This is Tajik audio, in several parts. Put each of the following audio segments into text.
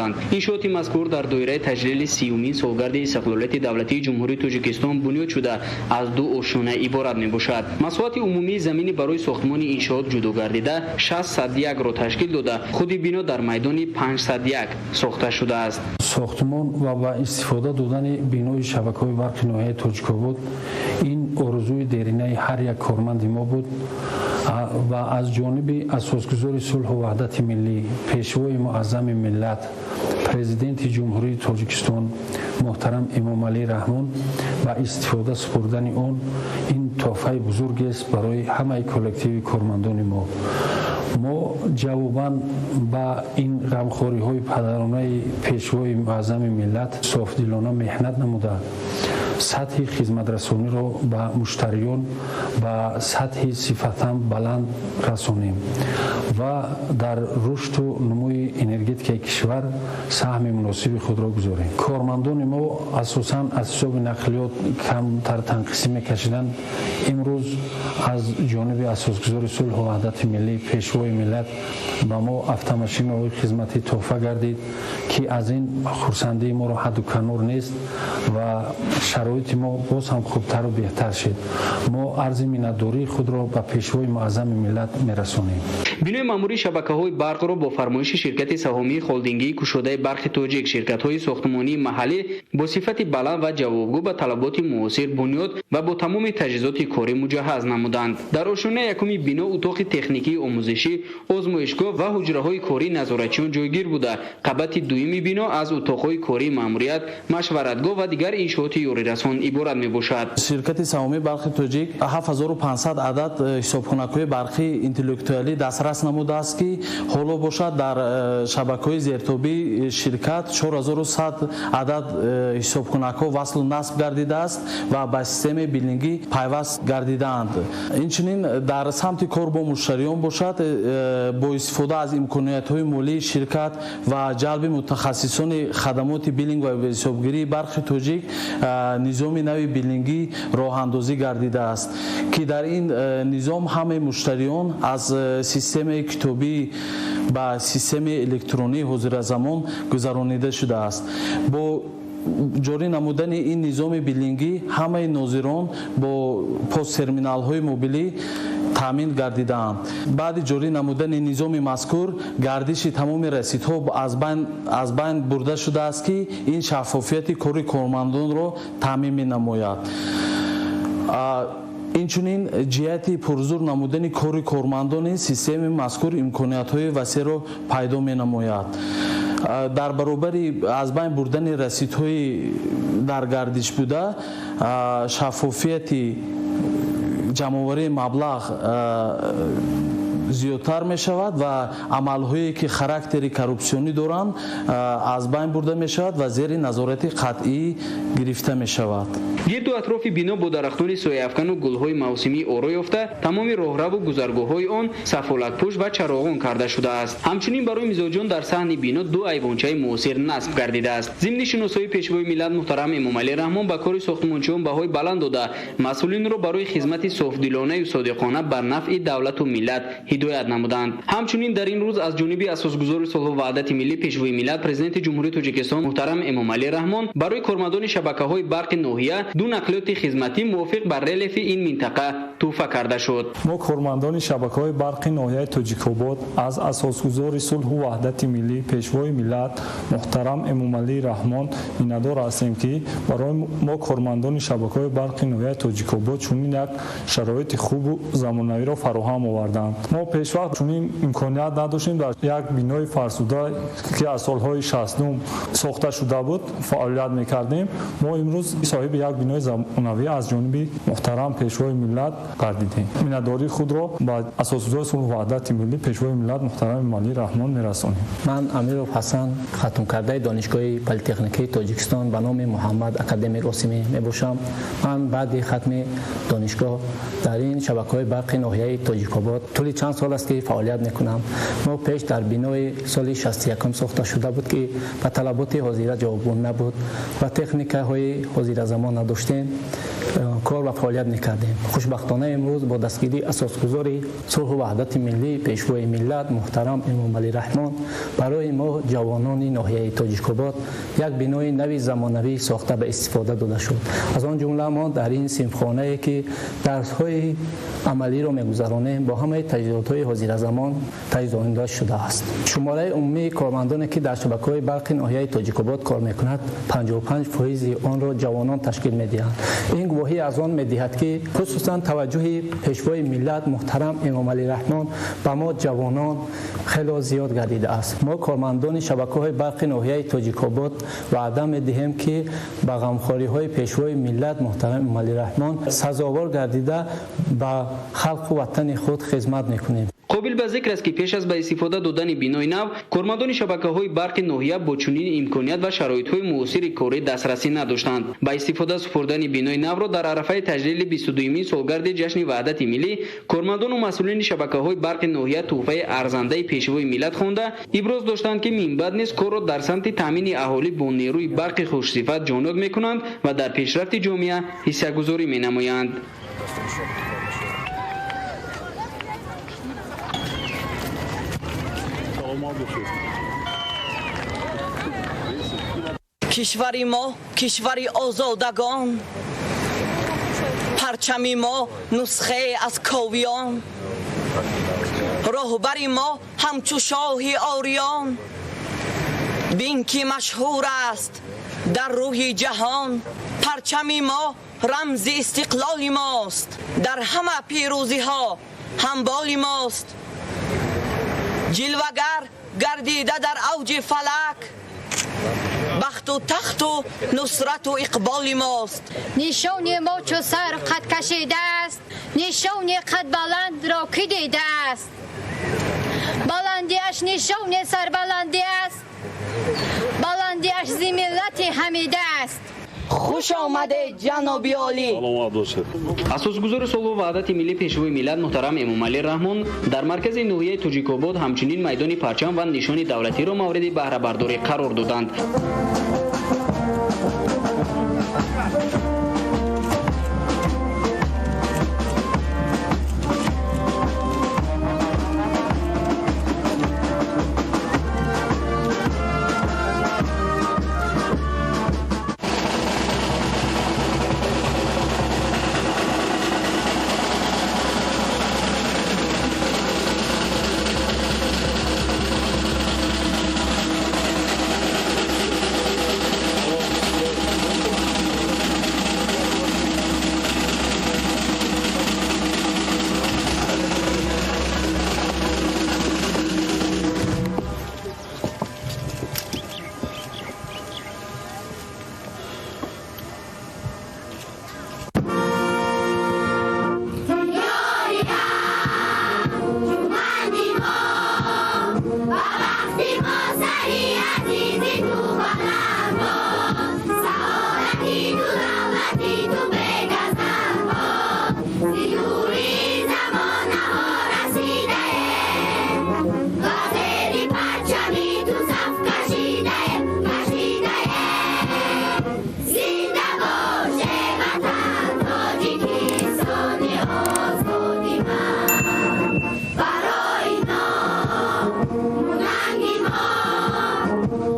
намуданд. иншоати мазкур дар доираи таҷлили 30-умин солгарди истиқлолияти давлатии ҷумҳурии Тоҷикистон бунёд шуда аз ду ошуна иборат мебошад. масоати умумии замини барои сохтмони иншоот ҷудо гардида 601-ро ташкил дода, худи бино дар майдони 501 сохта шудааст. сохтмон ва ба истифода додани бинои шабакаҳои барқи ноҳияи Тоҷикобод ин орзуи деринаи ҳар як корманди мо буд ва аз ҷониби асосгузори сулҳу ваҳдати миллӣ, пешвои муаззами миллат, президенти ҷумҳурии Тоҷикистон муҳтарам Эмомалӣ Раҳмон ба истифода супурдани он ин тоҳфаи бузургест барои ҳамаи коллективи кормандони мо. мо ҷавобан ба ин ғамхориҳои падаронаи пешвои муаззами миллат софдилона меҳнат намуда сатҳи хизматрасониро ба муштариён ба сатҳи сифатан баланд расонем ва дар рушду нумӯи энергетикаи кишвар саҳми муносиби худро гузорем. кормандони мо асосан аз ҳисоби нақлиёт камтар танқисӣ мекашиданд. имрӯз аз ҷониби асосгузори сулҳу ваҳдати миллӣ пешвои миллат ба мо автомашинаҳои хизматӣ тоҳфа гардид ки аз ин хурсандии моро ҳадду канор нест ва шароити мо боз ҳам хубтару беҳтар шид. мо арзи миннатдории худро ба пешвои муаззами миллат мерасонем. бинои маъмурии шабакаҳои барқро бо фармоиши ширкати саҳомии холдингии кушодаи барқи тоҷик ширкатҳои сохтмонии маҳаллӣ бо сифати баланд ва ҷавобгӯ ба талаботи муосир бунёд ва бо тамоми таҷҳизоти корӣ муҷаҳҳаз намуданд. дар ошунаи якуми бино утоқи техникии омӯзишӣ, озмоишгоҳ ва ҳуҷраҳои кории назоратчиён ҷойгир буда. қабати дуюми бино аз утоқҳои кории маъмурият, машваратгоҳ ва дигар иншооти ёрирасон иборат мебошад. ширкати саҳомии барқи тоҷик 7500 адад ҳисобхонакҳои барқи интеллектуалӣ дастрас намудааст ки ҳоло бошад дар шабакаҳои зертобии ширкат 4100 адад ҳисобхонакҳо васлу насб гардидааст ва ба системаи билингӣ пайваст гардидаанд. инчунин дар самти кор бо муштариён бошад бо истифода аз имкониятҳои молии ширкат ва ҷалби мутахассисони хадамоти билинг ва ҳисобгирии барқи тоҷик низоми нави билингӣ роҳандозӣ гардидааст ки дар ин низом ҳамаи муштариён аз системаи китобӣ ба системаи электронии ҳозиразамон гузаронида шудааст. бо ҷорӣ намудани ин низоми билингӣ ҳамаи нозирон бо посттерминалҳои мобилӣ таъмин гардидаанд. баъди ҷорӣ намудани низоми мазкур гардиши тамоми расидҳо аз байн бурда шудааст ки ин шаффофияти кори кормандонро таъмин менамояд. инчунин ҷиҳати пурзур намудани кори кормандони системаи мазкур имкониятҳои васеъро пайдо менамояд. дар баробари аз байн бурдани расидҳои дар гардиш буда шаффофияти ҷамъоварии маблағ зиёдтар мешавад ва амалҳое ки характери коррупсионӣ доранд аз байн бурда мешавад ва зери назорати қатъӣ гирифта мешавад. гирду атрофи бино бо дарахтони сояафкану гулҳои мавсимӣ оро ёфта, тамоми роҳраву гузаргоҳҳои он сафолатпӯш ва чароғон карда шудааст. ҳамчунин барои мизоҷон дар саҳни бино ду айвончаи муосир насб гардидааст. зимни шиносои пешвои миллат муҳтарам Эмомалӣ Раҳмон ба кори сохтмончиён баҳои баланд дода, масъулинро барои хизмати софдилонаю содиқона ба нафъи давлату миллат ҳидоят намуданд. ҳамчунин дар ин рӯз аз ҷониби асосгузори сулҳу ваҳдати миллӣ пешвои миллат президенти ҷумҳурии Тоҷикистон муҳтарам Эмомалӣ Раҳмон барои кормандони шабакаҳои барқи ноҳия ду нақлиёти хизматӣ мувофиқ ба релефи ин минтақа тӯҳфа карда шуд. мо кормандони шабакаҳои барқи ноҳияи Тоҷикобод аз асосгузори сулҳу ваҳдати миллӣ пешвои миллат муҳтарам Эмомалӣ Раҳмон миннатдор ҳастем ки барои мо кормандони шабакаҳои барқи ноҳияи Тоҷикобод чунин як шароити хубу замонавиро фароҳам оварданд. мо пешвақт чунин имконият надоштем дар як бинои фарсуда ки аз солҳои 60 сохта шуда буд фаъолият мекардем. мо имрӯз соҳиби як бинои замонавӣ аз ҷониби муҳтарам пешвои миллат гардидем. миннатдории худро ба асосгузори сулҳу ваҳдати миллӣ пешвои миллат муҳтарам Эмомалӣ Раҳмон мерасонем. ман Амиров Ҳасан, хатмкардаи донишгоҳи политехникаи Тоҷикистон ба номи Муҳаммад академик Осимӣ мебошам. ман баъди хатми донишгоҳ дар ин шабакаҳои барқи ноҳияи Тоҷикобод тӯли чанд сол аст ки фаъолият мекунам. мо пеш дар бинои соли 61 сохта шуда буд ки ба талаботи ҳозира ҷавобгӯ набуд ва техникаҳои ҳозиразамон надоштем. کار و فعالیت میکردیم. خوشبختانه امروز با دستگیری اساسگذاری صلح و وحدت ملی پیشوای ملت محترم امام علی رحمان برای ما جوانان ناحیه تاجیک‌آباد یک بینای نوی زمانوی ساخته به استفاده داده شد. از آن جمله ما در این صنفخانه که درس‌های عملی را می‌گذرانیم با همه تجهیزات‌های حاضر زمان تجهیز شده است. شماره عمومی کارمندانی که در شبکه‌های برق ناحیه تاجیک‌آباد کار می‌کنند 55% آن را جوانان تشکیل می‌دهند. این گواهی از آن می‌دهد که خصوصاً توجه پیشوای ملت محترم امام علی رحمان به ما جوانان خیلی زیاد گردیده است. ما کارمندان شبکه‌های برق ناحیه تاجیک‌آباد وعده می‌دهیم که به غمخواری‌های پیشوای ملت محترم امام علی رحمان سزاوار گردیده به خلق و وطن خود خدمت می‌کنیم. قابل به ذکر است که پیش از به استفاده دادن بینای نو کارمندان شبکه‌های برق ناحیه با چنین امکانیت و شرایط‌های معاصر کاری دسترسی نداشتند. با استفاده سپردن بینای نو را در عرفه تجلیل 22مین سالگرد جشن وحدت ملی کارمندان و مسئولین شبکه‌های برق ناحیه تحفه ارزنده پیشوای ملت خوانده ابراز داشتند که من بعد نیز کار را در سمت تامین اهالی با نیروی برق خوش‌صفت جانب می‌کنند و در پیشرفت جامعه حصه‌گذاری می‌نمایند. کشوری ما کشوری آزادگان، پرچمی ما نسخه از کاویان، راهبری ما همچو شاه آریان، بین که مشهور است در روح جهان. پرچمی ما رمز استقلال ماست، در همه پیروزی ها همبال ماست. جلوگر گردیده در اوج فلک، بخت و تخت و نصرت و اقبال ماست. نشان ما چو سر قد کشیده است، نشان قد بلند را کی دیده است. بلندیش نشان سربلندی است، بلندیش ز ملت حمیده است. خوش آمده جناب عالی. اساسگذار صلح و وحدت ملی پیشوای ملت محترم امام علی رحمان در مرکز ناحیه تاجیک‌آباد همچنین میدان پرچم و نشان دولتی را مورد بهره برداری قرار دادند.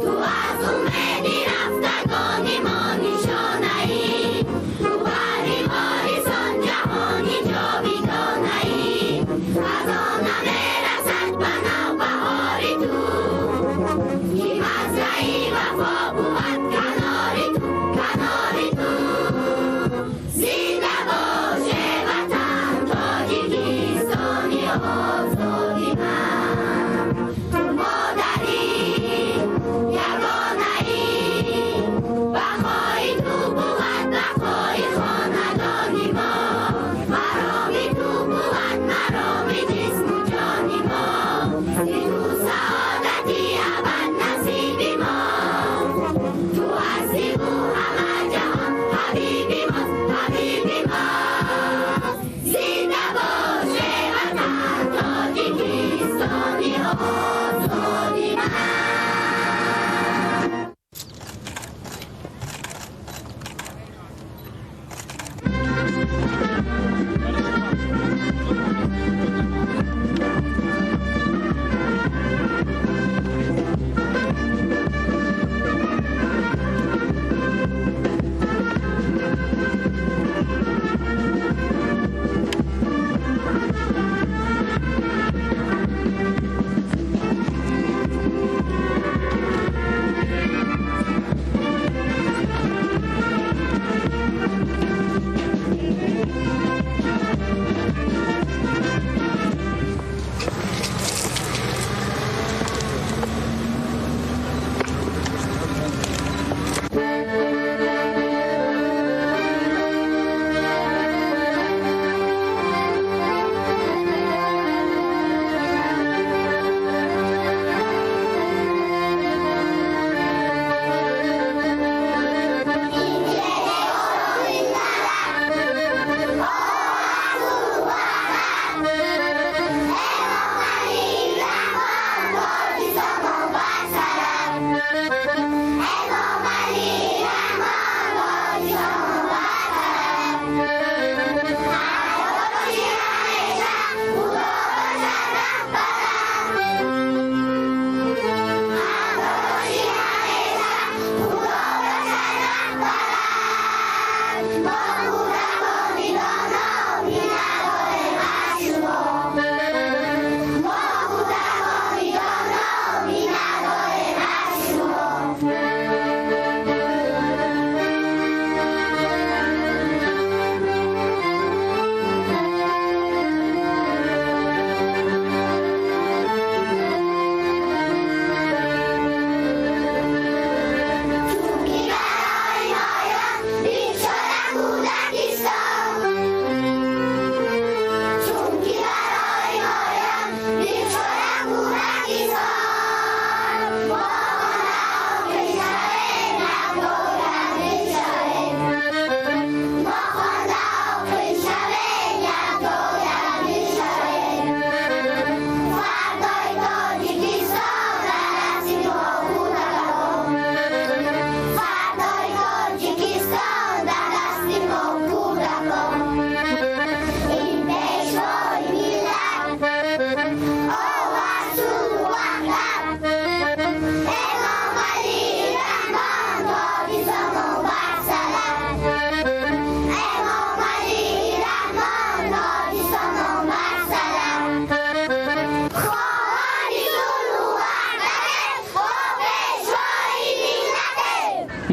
تو از اومدی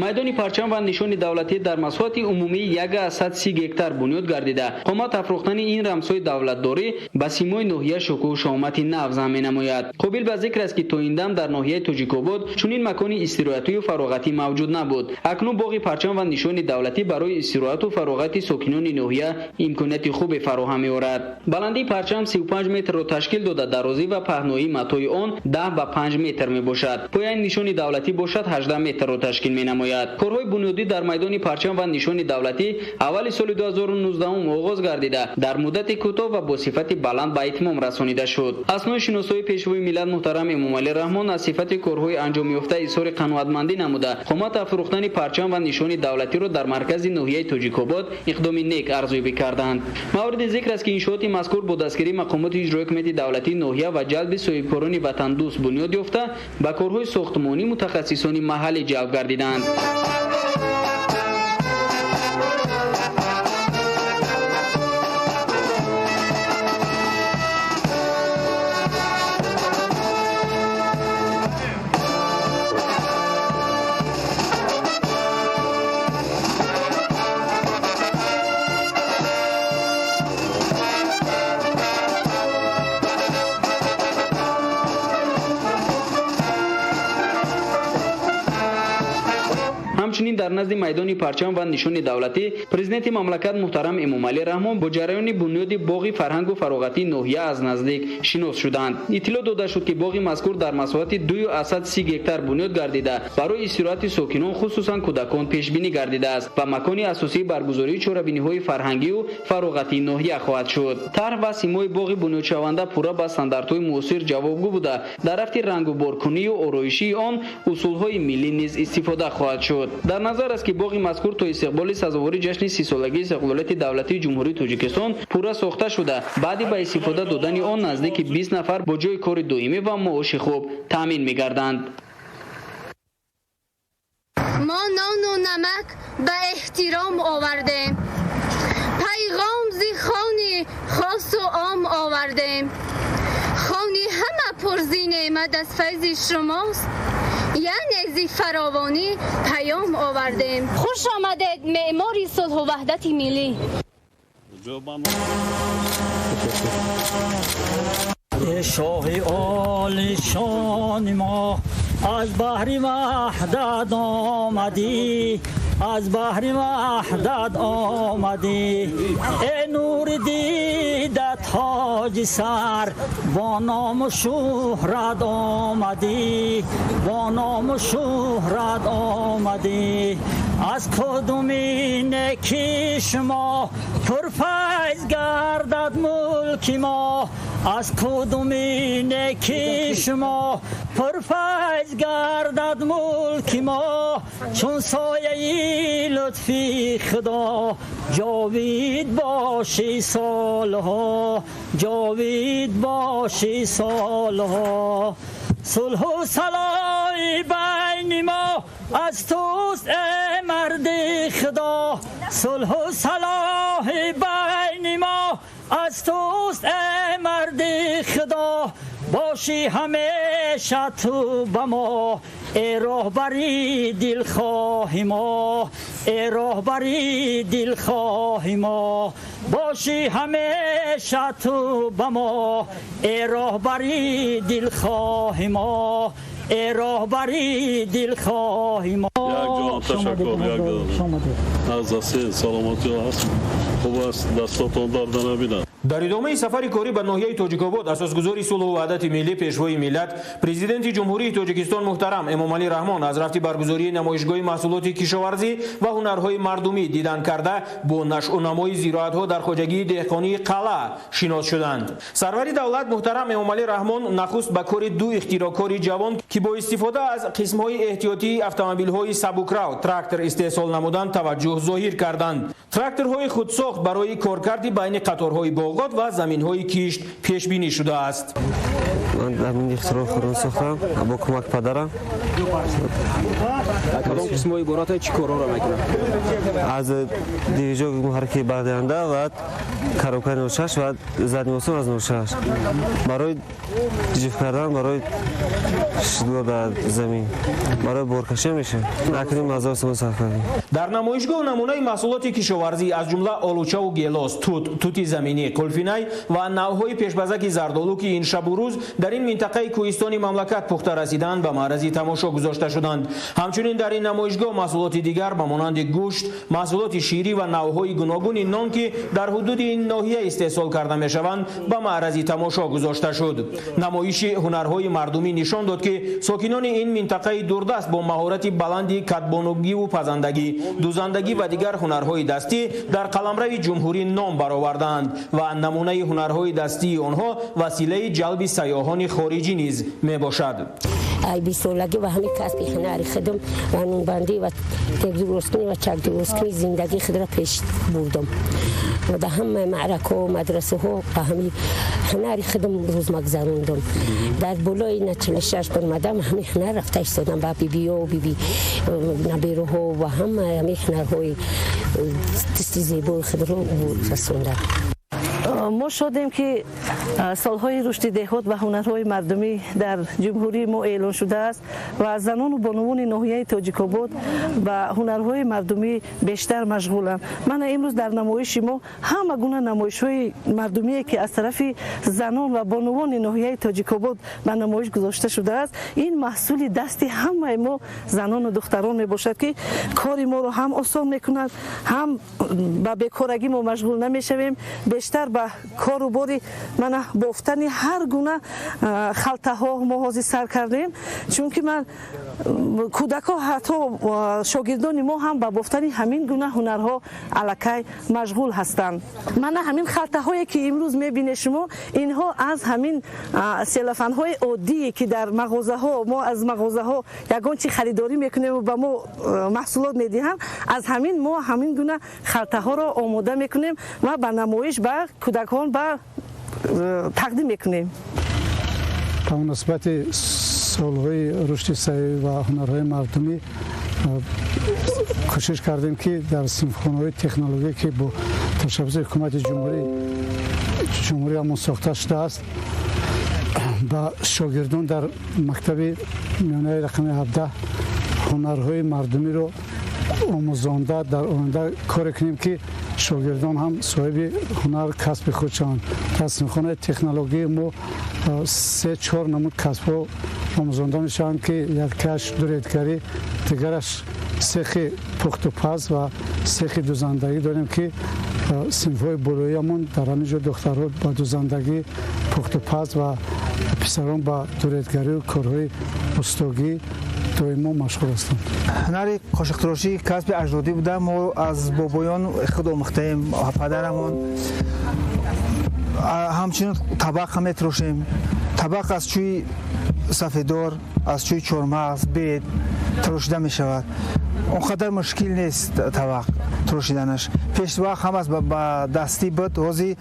майдони парчам ва нишони давлатӣ дар масоҳати умумии 130 гектар бунёд гардида қомат афрохтани ин рамзҳои давлатдорӣ ба симои ноҳия шукӯҳ шомати нав зам менамояд. қобил ба зикр аст ки то ин дам дар ноҳияи тоҷикобод чунин макони истироҳатию фароғатӣ мавҷуд набуд. акнун боғи парчам ва нишони давлатӣ барои истироҳату фароғати сокинони ноҳия имконияти хубе фароҳам меорад. баландии парчам 35 метрро ташкил дода дарозӣ ва паҳнои матои он 10 ба 5 метр мебошад. пояи нишони давлатӣ бошад 18 метрро ташкил менамояд. корҳои бунёдӣ дар майдони парчам ва нишони давлатӣ аввали соли 2019 оғоз гардида дар муддати кӯтоҳ ва бо сифати баланд ба итмом расонида шуд. аснои шиносои пешвои миллат муҳтарам эмомалӣ раҳмон аз сифати корҳои анҷомёфта изҳори қаноатмандӣ намуда қомат афрохтани парчам ва нишони давлатиро дар маркази ноҳияи тоҷикобод иқдоми нек арзёбӣ карданд. мавриди зикр аст ки иншооти мазкур бо дастгирии мақомоти иҷрои ҳукумати давлатии ноҳия ва ҷалби соҳибкорони ватандӯст бунёд ёфта ба корҳои сохтмонӣ мутахассисони маҳаллӣ ҷалб гардиданд. ҳамчунин дар назди майдони парчам ва нишони давлатӣ президенти мамлакат муҳтарам эмомалӣ раҳмон бо ҷараёни бунёди боғи фарҳангу фароғатии ноҳия аз наздик шинос шуданд. иттилоъ дода шуд ки боғи мазкур дар масоҳати 230 гектар бунёд гардида барои истироҳати сокинон хусусан кӯдакон пешбинӣ гардидааст ва макони асосии баргузории чорабиниҳои фарҳангию фароғатии ноҳия хоҳад шуд. тарҳ ва симои боғи бунёдшаванда пурра ба стандартҳои муосир ҷавобгӯ буда дар рафти рангуборкунию ороишии он усулҳои миллӣ низ истифода хоҳад шуд. дар назар аст ки боғи мазкур то истиқболи сазовори ҷашни 30-солагии истиқлолияти давлатии ҷумҳурии Тоҷикистон пурра сохта шуда баъди ба истифода додани он наздики 20 нафар бо ҷои кори доимӣ ва маоши хуб таъмин мегарданд. мо нону намак ба эҳтиром овардем, пайғом зи хони хосу ом овардем. хони ҳама пурзи неъмат аз файзи шумост, яъне зи фаровонӣ паём овардем. хуш омадед меъмори сулҳу ваҳдати миллӣ. شاهی عالی شان ما از بحر وحدت آمدی، از بحر وحدت آمدی. ای نور دیده تاج سر با نام و شهرت آمدی، با نام و شهرت آمدی. از کدومین کی شما پرفیض گردد ملک ما، از کدومین کی شما پرفیض گردد ملک ما. چون سایه لطفی خدا جاوید باشی سالها، جاوید باشی سالها. صلح و صلاح بین ما از توست ای مرد خدا، صلح و صلاح بین ما از توست ای مرد خدا. باشی همیشه تو با ما ای راهبری دلخواه ما، ای راهبری دلخواه ما. باشی همیشه تو با ما ای راهبری دلخواه ما، ای راهبری دلخواه ما. یک جان تشکر از دسته سلامتی هست. خوب است دستاتون درد نبینند. در ادامه سفر کاری به ناحیه توجیک‌آباد اساسگزاری صلح و وحدت ملی پیشوای ملت پرزیدنت جمهوری توجیکستان محترم امامعلی رحمان از رفت برگزاری نمایشگاه محصولات کشاورزی و هنرهای مردمی دیدن کرده با نشو و نمای زراعت‌ها در خواجگی دهقانی قلعه شناس شدند. سرور دولت محترم امامعلی رحمان نخست به کار دو اختراعکار جوان که با استفاده از قسم‌های احتیاطی اتومبیل‌های سبکرو تراکتور استحصال نمودند توجه ظاهر کردند. تراکتورهای خودساخت برای کارکرد بین قطارهای باغات و زمین‌های کشت پیش بینی شده است. من همین اختراع خودم ساختم با کمک پدرم. کدام قسم عبارات چی کارا را میکنن؟ از دیویژو محرک بردهنده و کاروکای نوشش و زدنیوسون از نوشش برای جیف کردن برای شدو در زمین برای بارکشی میشه. نکنیم از آسمون صرف کردیم. در نمایشگاه نمونه محصولات کشاورزی از جمله آلوچه و گیلاس، توت زمینی، قلفینای و نوعهای پیشبزک زردآلو که این شب و روز در این منطقه کوهستانی مملکت پخته رسیدند به معرض تماشا گذاشته شدند. همچنین در این نمایشگاه محصولات دیگر به مانند گوشت، محصولات شیری و نوعهای گوناگون نان که در حدود این ناحیه استحصال کرده میشوند به معرض تماشا گذاشته شد. نمایش هنرهای مردمی نشان داد که ساکنان این منطقه دوردست با مهارت بلندی کدبانگی و پزندگی، دوزندگی و دیگر هنرهای دستی در قلمرو جمهوری نام برآوردند و نمونه هنرهای دستی آنها وسیله جلب سیاحان خارجی نیز میباشد. ای 20 سالگی و همین کسب هنری خودم و نونبندی و تیپ درست کنی و چک درست کنی زندگی خود را پیش بردم و در همه معرکه و مدرسه ها و همین هنری خودم روز مگذروندم. در بالای 46 برمدم همین هنر رفته ایستادم با بیبی و بیبی نبیروها و همه همین هنرهای دستی زیبای خود را رسوندم. ما شدیم که سالهای رشد دهات و هنرهای مردمی در جمهوری ما اعلان شده است و زنان و بانوان ناحیه تاجیک‌آباد و هنرهای مردمی بیشتر مشغولند. من امروز در نمایش ما همه گونه نمایش‌های مردمی که از طرف زنان و بانوان ناحیه تاجیک‌آباد به نمایش گذاشته شده است این محصول دستی همه ما زنان و دختران میباشد که کار ما رو هم آسان میکند، هم به بیکارگی ما مشغول نمیشویم، بیشتر به کار و باری من بافتن هر گونه خلطه ها مغازه سر کردیم، چون که من کودک ها حتی شاگردان ما هم به بافتن همین گونه هنرها الکی مشغول هستند. من همین خلطه هایی که امروز میبینید شما اینها از همین سلفن های عادی که در مغازه ها ما از مغازه ها یگان چی خریداری میکنیم و به ما محصولات میدهند، از همین ما همین گونه خلطه ها را آماده میکنیم و به نمایش به کودکان به تقدیم میکنیم. به مناسبت سالهای رشد سیاحی و هنرهای مردمی کوشش کردیم که در صنفخانه‌های تکنولوژی که با تشبث حکومت جمهوری همون ساخته شده است با شاگردان در مکتب میانه رقم 17 هنرهای مردمی رو آموزانده در آینده کار کنیم که شاگردان هم صاحب هنر کسب خودشان. در صنفخانه تکنولوژی ما 3-4 نمود کسب آموزانده میشن که یکیش دوریدگری، دیگرش سیخ پخت و پز و سیخ دوزندگی داریم که صنف‌های بالایی‌مون در همینجا دخترها با دوزندگی، پخت و پز و پسران با دوریدگری و کارهای استاگی دائما مشغول هستند. هنر قاشق تراشی کسب اجدادی بوده. ما از بابایان خود آموختیم، پدرمون همچنین طبق هم میتراشیم. طبق از چوی سفیدار، از چوی چهارمغز، بید تراشیده می شود. اونقدر مشکل نیست طبق تراشیدنش. پیش وقت هم از با دستی بود وزی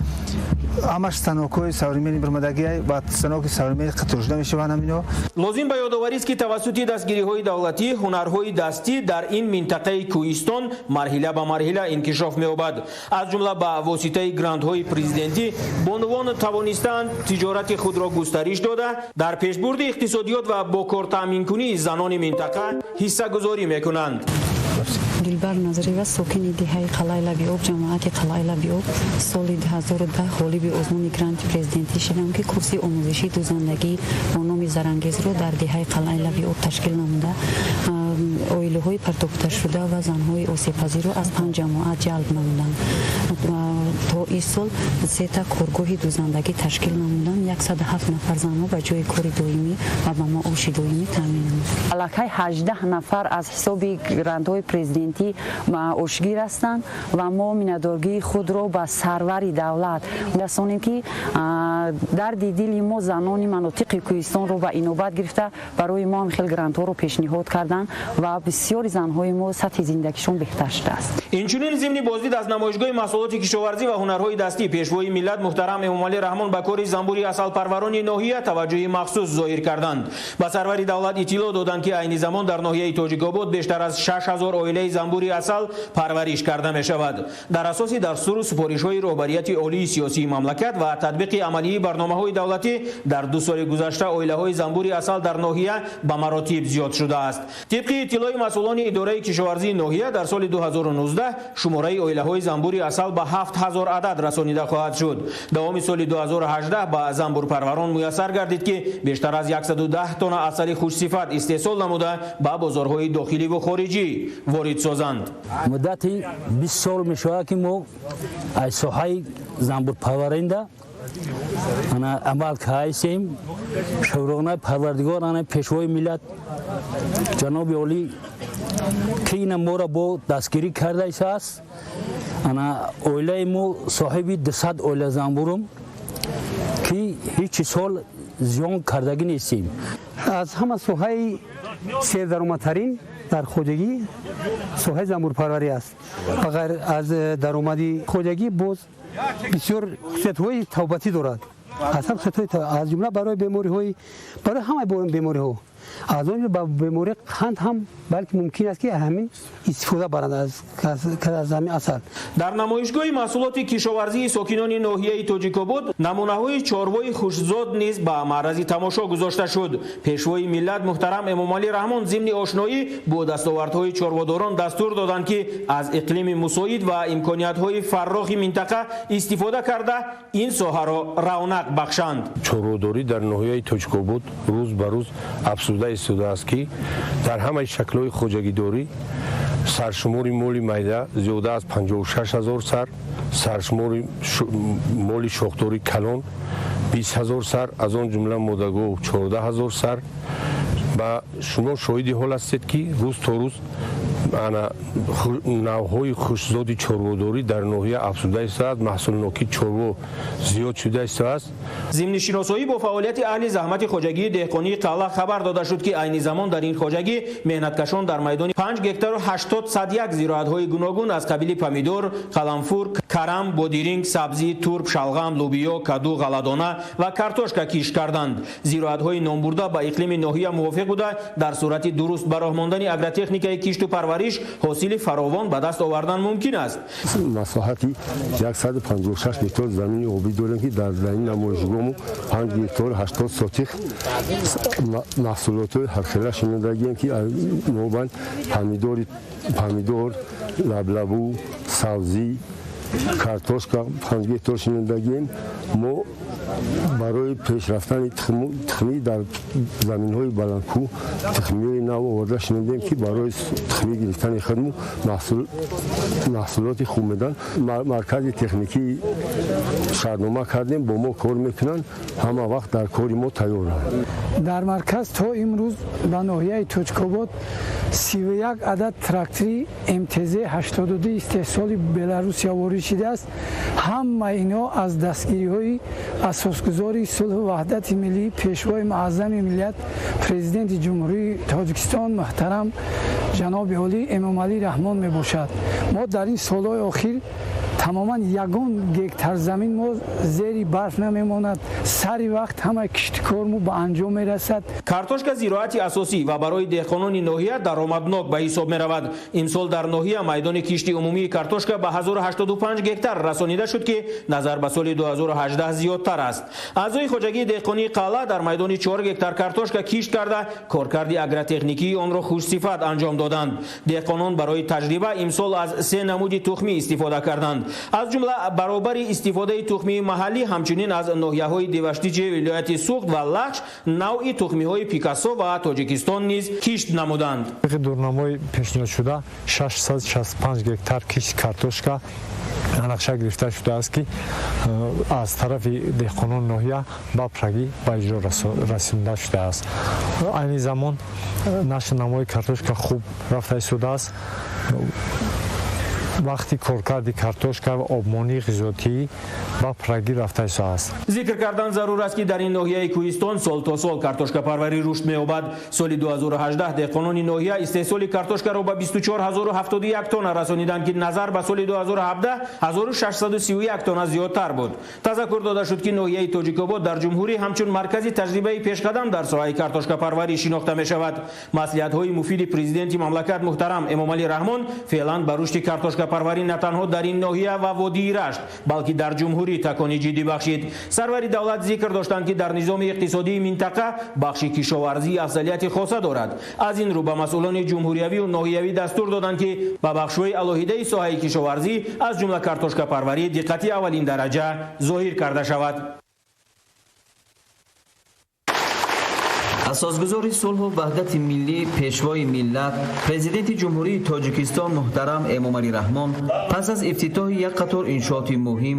همش ستنوک‌های سوریمنی برمدگی و ستنوک سوریمنی تراشیده می شوند. همینا لازم به یادآوری است که توسط دستگیری‌های دولتی هنرهای دستی در این منطقه کوهستان مرحله به مرحله انکشاف می‌یابد. از جمله به واسطه گرانت‌های پرزیدنتی بانوان توانستند تجارت خود را گسترش داده در پیشبرد اقتصادیات و با کار تامین کنی زنان منطقه حصه گذاری می‌کنند. دلبر نظریه ساکن دهه قلعه لبیاب جماعت قلعه لبیاب سال 2010 غالب آزمون گرانت پرزیدنتی شدم که کورس آموزشی دوزندگی با نام زرانگیز را در دهه قلعه لبیاب تشکیل نموده اویلوهای پرتاب‌گذار شده و زنهای آسیب‌پذیر را از 5 جماعت جلب نمودند. تا این سال 3 تا کارگاه دوزندگی تشکیل نمودند. 107 نفر زن به جای کار دائمی و به معاش دائمی تامین نمودند. الکی 18 نفر از حساب گرانت‌های پرزیدنتی معاشگیر هستند و ما میانه‌دارگی خود را به سرور دولت رسانیم که در دل ما زنان مناطق کوهستان را به اینوبت گرفته برای ما هم خیلی گرانت‌ها رو پیشنهاد کردند و بسیاری زنهای ما سطح زندگیشون بهتر شده است. инчунин зимни боздид аз намоишгоҳи маҳсулоти кишоварзӣ ва ҳунарҳои дастӣ пешвои миллат муҳтарам Эмомалӣ Раҳмон ба кори замбури асалпарварони ноҳия таваҷҷӯҳи махсус зоҳир карданд. Ба сарвари давлат иттилоъ доданд ки айни замон дар ноҳияи Тоҷикобод бештар аз 6000 оилаи замбури асал парвариш карда мешавад. дар асоси дастуру супоришҳои роҳбарияти олии сиёсии мамлакат ва татбиқи амалии барномаҳои давлатӣ дар 2 соли гузашта оилаҳои замбури асал дар ноҳия ба маротиб зиёд шудааст. тибқи иттилоъи масъулони идораи кишоварзии ноҳия дар соли 2019 шумораи оилаҳои замбури асал ба 7000 адад расонида хоҳад шуд. давоми соли 2018 ба замбурпарварон муяссар гардид ки бештар аз 110 тонна асали хушсифат истеҳсол намуда ба бозорҳои дохиливу хориҷӣ ворид созанд. муддати 20 сол мешавад ки мо аз соҳаи замбурпарваринда амал кардем. шавронаи парвардигор пешвои миллат ҷаноби олӣ ки ина моро бо дастгирӣ карда истааст. оилаи мо соҳиби 200 оила замбурум ки ҳеҷ сол зиён кардагӣ нестем. аз ҳама соҳаи сердаромадтарин дар хоҷагӣ соҳаи замбурпарварӣ аст. ба ғайр аз даромади хоҷагӣ боз бисёр хусусиятҳои тавбатӣ дорад. аз ҷумла барои бемориҳои барои ҳамаи бемориҳо аз он ба бемории қанд ҳам балки мумкин аст ки ҳамин истифода баранд аз ҳамин асал. дар намоишгоҳи маҳсулоти кишоварзии сокинони ноҳияи Тоҷикобод намунаҳои чорвои хушкзод низ ба маърази тамошо гузошта шуд. пешвои миллат муҳтарам Эмомалӣ Раҳмон зимни ошноӣ бо дастовардҳои чорводорон дастур доданд ки аз иқлими мусоид ва имкониятҳои фаррохи минтақа истифода карда ин соҳаро равнақ бахшанд. чорводорӣ дар ноҳияи Тоҷикобод рӯз ба рӯз афзуда истодааст ки дар ҳамаи шаклҳои хоҷагидорӣ саршумори моли майда зиёда аз 56000 сар, саршумори моли шохдори калон 20000 сар, аз он ҷумла модагоҳ 14000 сар. ба шумо шоҳиди ҳол ҳастед ки рӯз то рӯз навъҳои хушкзоди чорводорӣ дар ноҳия афзуда истааст, маҳсулнокии чорво зиёд шуда истааст. зимнишиносоӣ бо фаъолияти аҳли заҳмати хоҷагии деҳқонии қалъа хабар дода шуд ки айни замон дар ин хоҷагӣ меҳнаткашон дар майдони 5 гектару 80 садяк зироатҳои гуногун аз қабили помидор, қаламфур, карам, бодиринг, сабзӣ, турб, шалғам, лӯбиё, каду, ғаладона ва картошка кишт карданд. зироатҳои номбурда ба иқлими ноҳия мувофиқ буда дар сурати дуруст ба роҳ мондани агротехникаи кишту парвариш ҳосили фаровон ба даст овардан мумкин аст. масоҳати 156 гектар замини обӣ дорем ки дар ин намоишгоҳ 5 гектар 80 сотих маҳсулотҳои ҳархела шинодагием ки нобан помидор, лаблабу, сабзӣ, картошка 5 гектар шинодагием. мо барои пешрафтани тухмӣ дар заминҳои баландкӯ тухмиёи нав оварда шинодем ки барои тухмӣ гирифтани худму маҳсулоти хуб медан. маркази техникии шартнома кардем, бо мо кор мекунанд, ҳама вақт дар кори мо тайёранд. дар марказ то имрӯз ба ноҳияи Тоҷикобод 31 адад трактори МТЗ 82 истеҳсоли Беларусия ворид шудааст. ҳама ино аз дастгириҳои асосгузори сулҳу ваҳдати миллӣ пешвои муаззами миллат президенти ҷумҳурии Тоҷикистон муҳтарам ҷаноби олӣ Эмомалӣ Раҳмон мебошад. мо дар ин солҳои охир тамоман 1 гектар замин мо зери барф намемонад. сари вақт ҳамаи киштикормо ба анҷом мерасад. картошка зироати асосӣ ва барои деҳқонони ноҳия даромаднок ба ҳисоб меравад. имсол дар ноҳия майдони кишти умумии картошка ба 1085 гектар расонида шуд ки назар ба соли 2018 зиёдтар аст. аъзои хоҷагии деҳқонии қалъа дар майдони 4 гектар картошка кишт карда коркарди агротехникии онро хушсифат анҷом доданд. деҳқонон барои таҷриба имсол аз 3 намуди тухмӣ истифода карданд. аз ҷумла баробари истифодаи тухмии маҳаллӣ ҳамчунин аз ноҳияҳои Деваштиҷи, вилояти Суғд ва Лахш навъи тухмиҳои Пикассо ва Тоҷикистон низ кишт намуданд. дурнамои пешниҳодшуда 665 гектар кишт картошка нақша гирифта шудааст ки аз тарафи деҳқонони ноҳия ба прагӣ ба иҷро расонида шудааст. айни замон нашр намои картошка хуб рафта истодааст. вақти коркарди картошка ва обмонии ғизоятӣ ба прагӣ рафтааст. зикр кардан зарур аст ки дар ин ноҳияи кӯҳистон сол то сол картошкапарварӣ рушд меёбад. соли 2018 деҳқонони ноҳия истеҳсоли картошкаро ба 24071 тонна расониданд ки назар ба соли 2017 1631 тонна зиёдтар буд. тазаккур дода шуд ки ноҳияи тоҷикобод дар ҷумҳурӣ ҳамчун маркази таҷрибаи пешқадам дар соҳаи картошкапарварӣ шинохта мешавад. маслиҳатҳои муфиди президенти мамлакат муҳтарам Эмомалӣ Раҳмон феълан ба рушди картошкапарварӣ на танҳо дар ин ноҳия ва водии Рашт, балки дар ҷумҳурӣ такони ҷиддӣ бахшид. сарвари давлат зикр доштанд ки дар низоми иқтисодии минтақа бахши кишоварзӣ афзалияти хоса дорад. аз ин рӯ ба масъулони ҷумҳуриявию ноҳиявӣ дастур доданд ки ба бахшҳои алоҳидаи соҳаи кишоварзӣ аз ҷумла картошкапарварӣ диққати аввалин дараҷа зоҳир карда шавад. асосгузори сулҳу ваҳдати миллӣ, пешвои миллат, президенти ҷумҳурии Тоҷикистон муҳтарам Эмомалӣ Раҳмон пас аз ифтитоҳи як қатор иншооти муҳим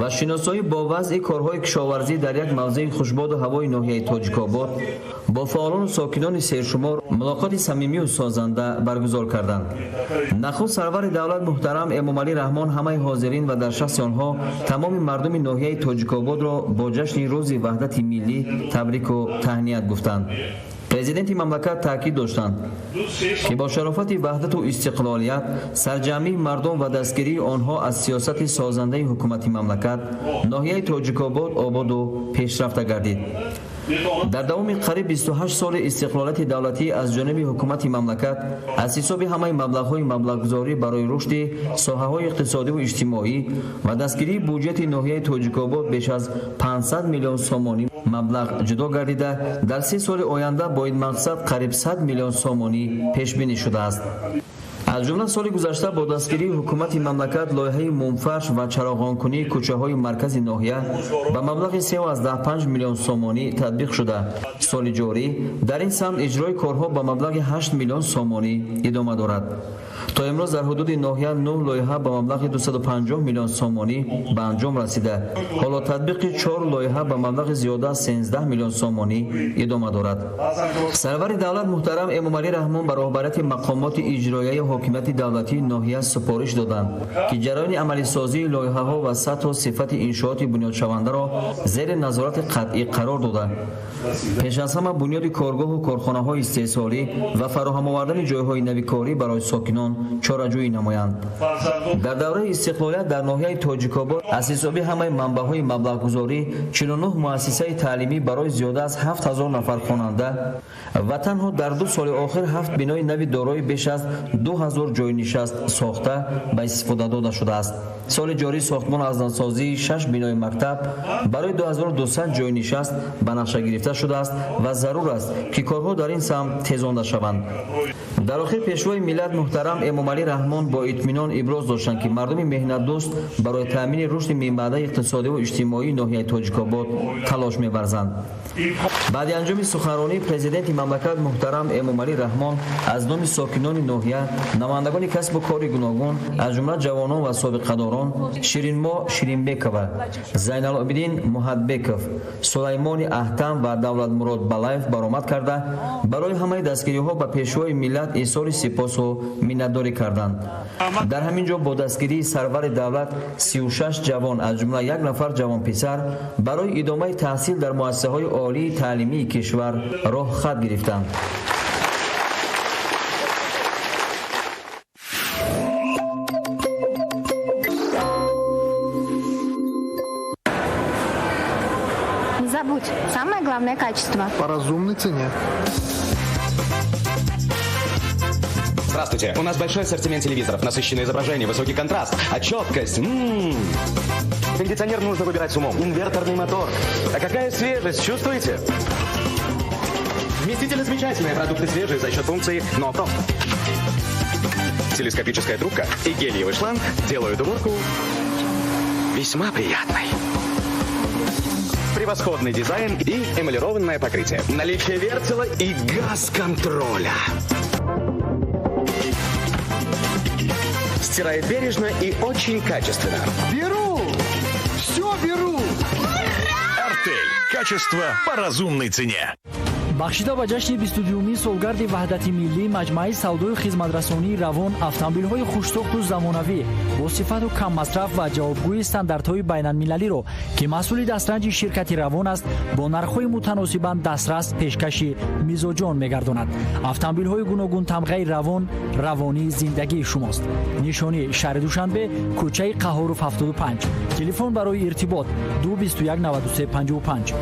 ва шиносоӣ бо вазъи корҳои кишоварзӣ дар як мавзеи хушбоду ҳавои ноҳияи Тоҷикобод бо фаъолону сокинони сершумор мулоқоти самимию созанда баргузор карданд. нахуст сарвари давлат муҳтарам Эмомалӣ Раҳмон ҳамаи ҳозирин ва дар шахси онҳо тамоми мардуми ноҳияи Тоҷикободро бо ҷашни рӯзи ваҳдати миллӣ табрику таҳният гуфтанд. президенти мамлакат таъкид доштанд ки бо шарофати ваҳдату истиқлолият сарҷамъии мардум ва дастгирии онҳо аз сиёсати созандаи ҳукумати мамлакат ноҳияи Тоҷикобод ободу пешрафта гардид. дар давоми қариб 28 соли истиқлолияти давлатӣ аз ҷониби ҳукумати мамлакат аз ҳисоби ҳамаи маблағҳои маблағгузорӣ барои рушди соҳаҳои иқтисодиву иҷтимоӣ ва дастгирии буҷети ноҳияи Тоҷикобод беш аз 500 миллион сомонӣ маблағ ҷудо гардида дар 3 соли оянда бо ин мақсад қариб 100 миллион сомонӣ пешбинӣ шудааст. аз ҷумла соли гузашта бо дастгирии ҳукумати мамлакат лоиҳаи мумфарш ва чароғонкунии кӯчаҳои маркази ноҳия ба маблағи 3.5 миллион сомонӣ татбиқ шуда, соли ҷорӣ дар ин самт иҷрои корҳо ба маблағи 8 миллион сомонӣ идома дорад. то имрӯз дар ҳудуди ноҳия 9 лоиҳа ба маблағи 250 миллион сомонӣ ба анҷом расида. ҳоло татбиқи 4 лоиҳа ба маблағи зиёда аз 13 миллион сомонӣ идома дорад. сарвари давлат муҳтарам Эмомалӣ Раҳмон ба роҳбарияти мақомоти иҷроияи ҳокимияти давлатии ноҳия супориш доданд ки ҷараёни амалисозии лоиҳаҳо ва сатҳу сифати иншооти бунёдшавандаро зери назорати қатъӣ қарор дода, пеш аз ҳама бунёди коргоҳу корхонаҳои истеҳсолӣ ва фароҳамовардани ҷойҳои навикорӣ барои сокинон чораҷӯӣ намоянд. дар давраи истиқлолият дар ноҳияи Тоҷикобод аз ҳисоби ҳамаи манбаъҳои маблағгузорӣ 49 муассисаи таълимӣ барои зиёда аз 7000 нафар хонанда ва танҳо дар 2 соли охир 7 бинои нави дорои беш аз 2000 ҷойнишаст сохта ба истифода дода шудааст. соли ҷорӣ сохтмон аз насозии 6 бинои мактаб барои 2200 ҷойнишаст ба нақша гирифта шудааст ва зарур аст ки корҳо дар ин самт тезонда шаванд. дар охир пешвои миллат муҳтарам Эмомалӣ Раҳмон бо итминон иброз доштанд ки мардуми меҳнатдӯст барои таъмини рушди минбаъдаи иқтисодиву иҷтимоии ноҳияи Тоҷикобод талош мебарзанд. баъди анҷоми суханронӣ президенти мамлакат муҳтарам Эмомалӣ Раҳмон аз номи сокинони ноҳия, намояндагони касбу кори гуногун аз ҷумла ҷавонон ва собиқадорон Ширинмо Ширинбекова, Зайналобидин Муҳадбеков, Сулаймони Аҳтам ва Давлатмурод Балаев баромад карда барои ҳамаи дастгириҳо ба пешвои миллат изҳори сипосу миннатдорӣ карданд. дар ҳамин ҷо бо дастгирии сарвари давлат 36 ҷавон аз ҷумла 1 нафар ҷавонписар барои идомаи таҳсил дар муассисаҳои олии таълимии кишвар роҳ хат гирифтанд. Не забудь, самое главное качество. По разумной цене. Здравствуйте. У нас большой ассортимент телевизоров, насыщенное изображение, высокий контраст, а четкость. Кондиционер нужно выбирать с умом. Инверторный мотор. А какая свежесть, чувствуете? Вместители замечательные, продукты свежие за счет функции «Но просто». Телескопическая трубка и гелиевый шланг делают уборку весьма приятной. Превосходный дизайн и эмалированное покрытие. Наличие вертела и газ-контроля. Стирает бережно и очень качественно. Беру! Все беру! Артель. Качество по разумной цене. бахшида ба ҷашни 22-умин солгарди ваҳдати миллӣ маҷмӯаи савдои хизматрасонии равон автомобилҳои хушсохту замонавӣ бо сифату каммасраф ва ҷавобгӯи стандартҳои байналмилалиро ки масъули дастранҷи ширкати равон аст бо нархҳои мутаносибан дастрас пешкаши мизоҷон мегардонад. автомобилҳои гуногун тамғаи равон равонии зиндагии шумост. нишони шаҳри душанбе, кӯчаи қаҳоров 75. телефон барои иртибот 221 93 55.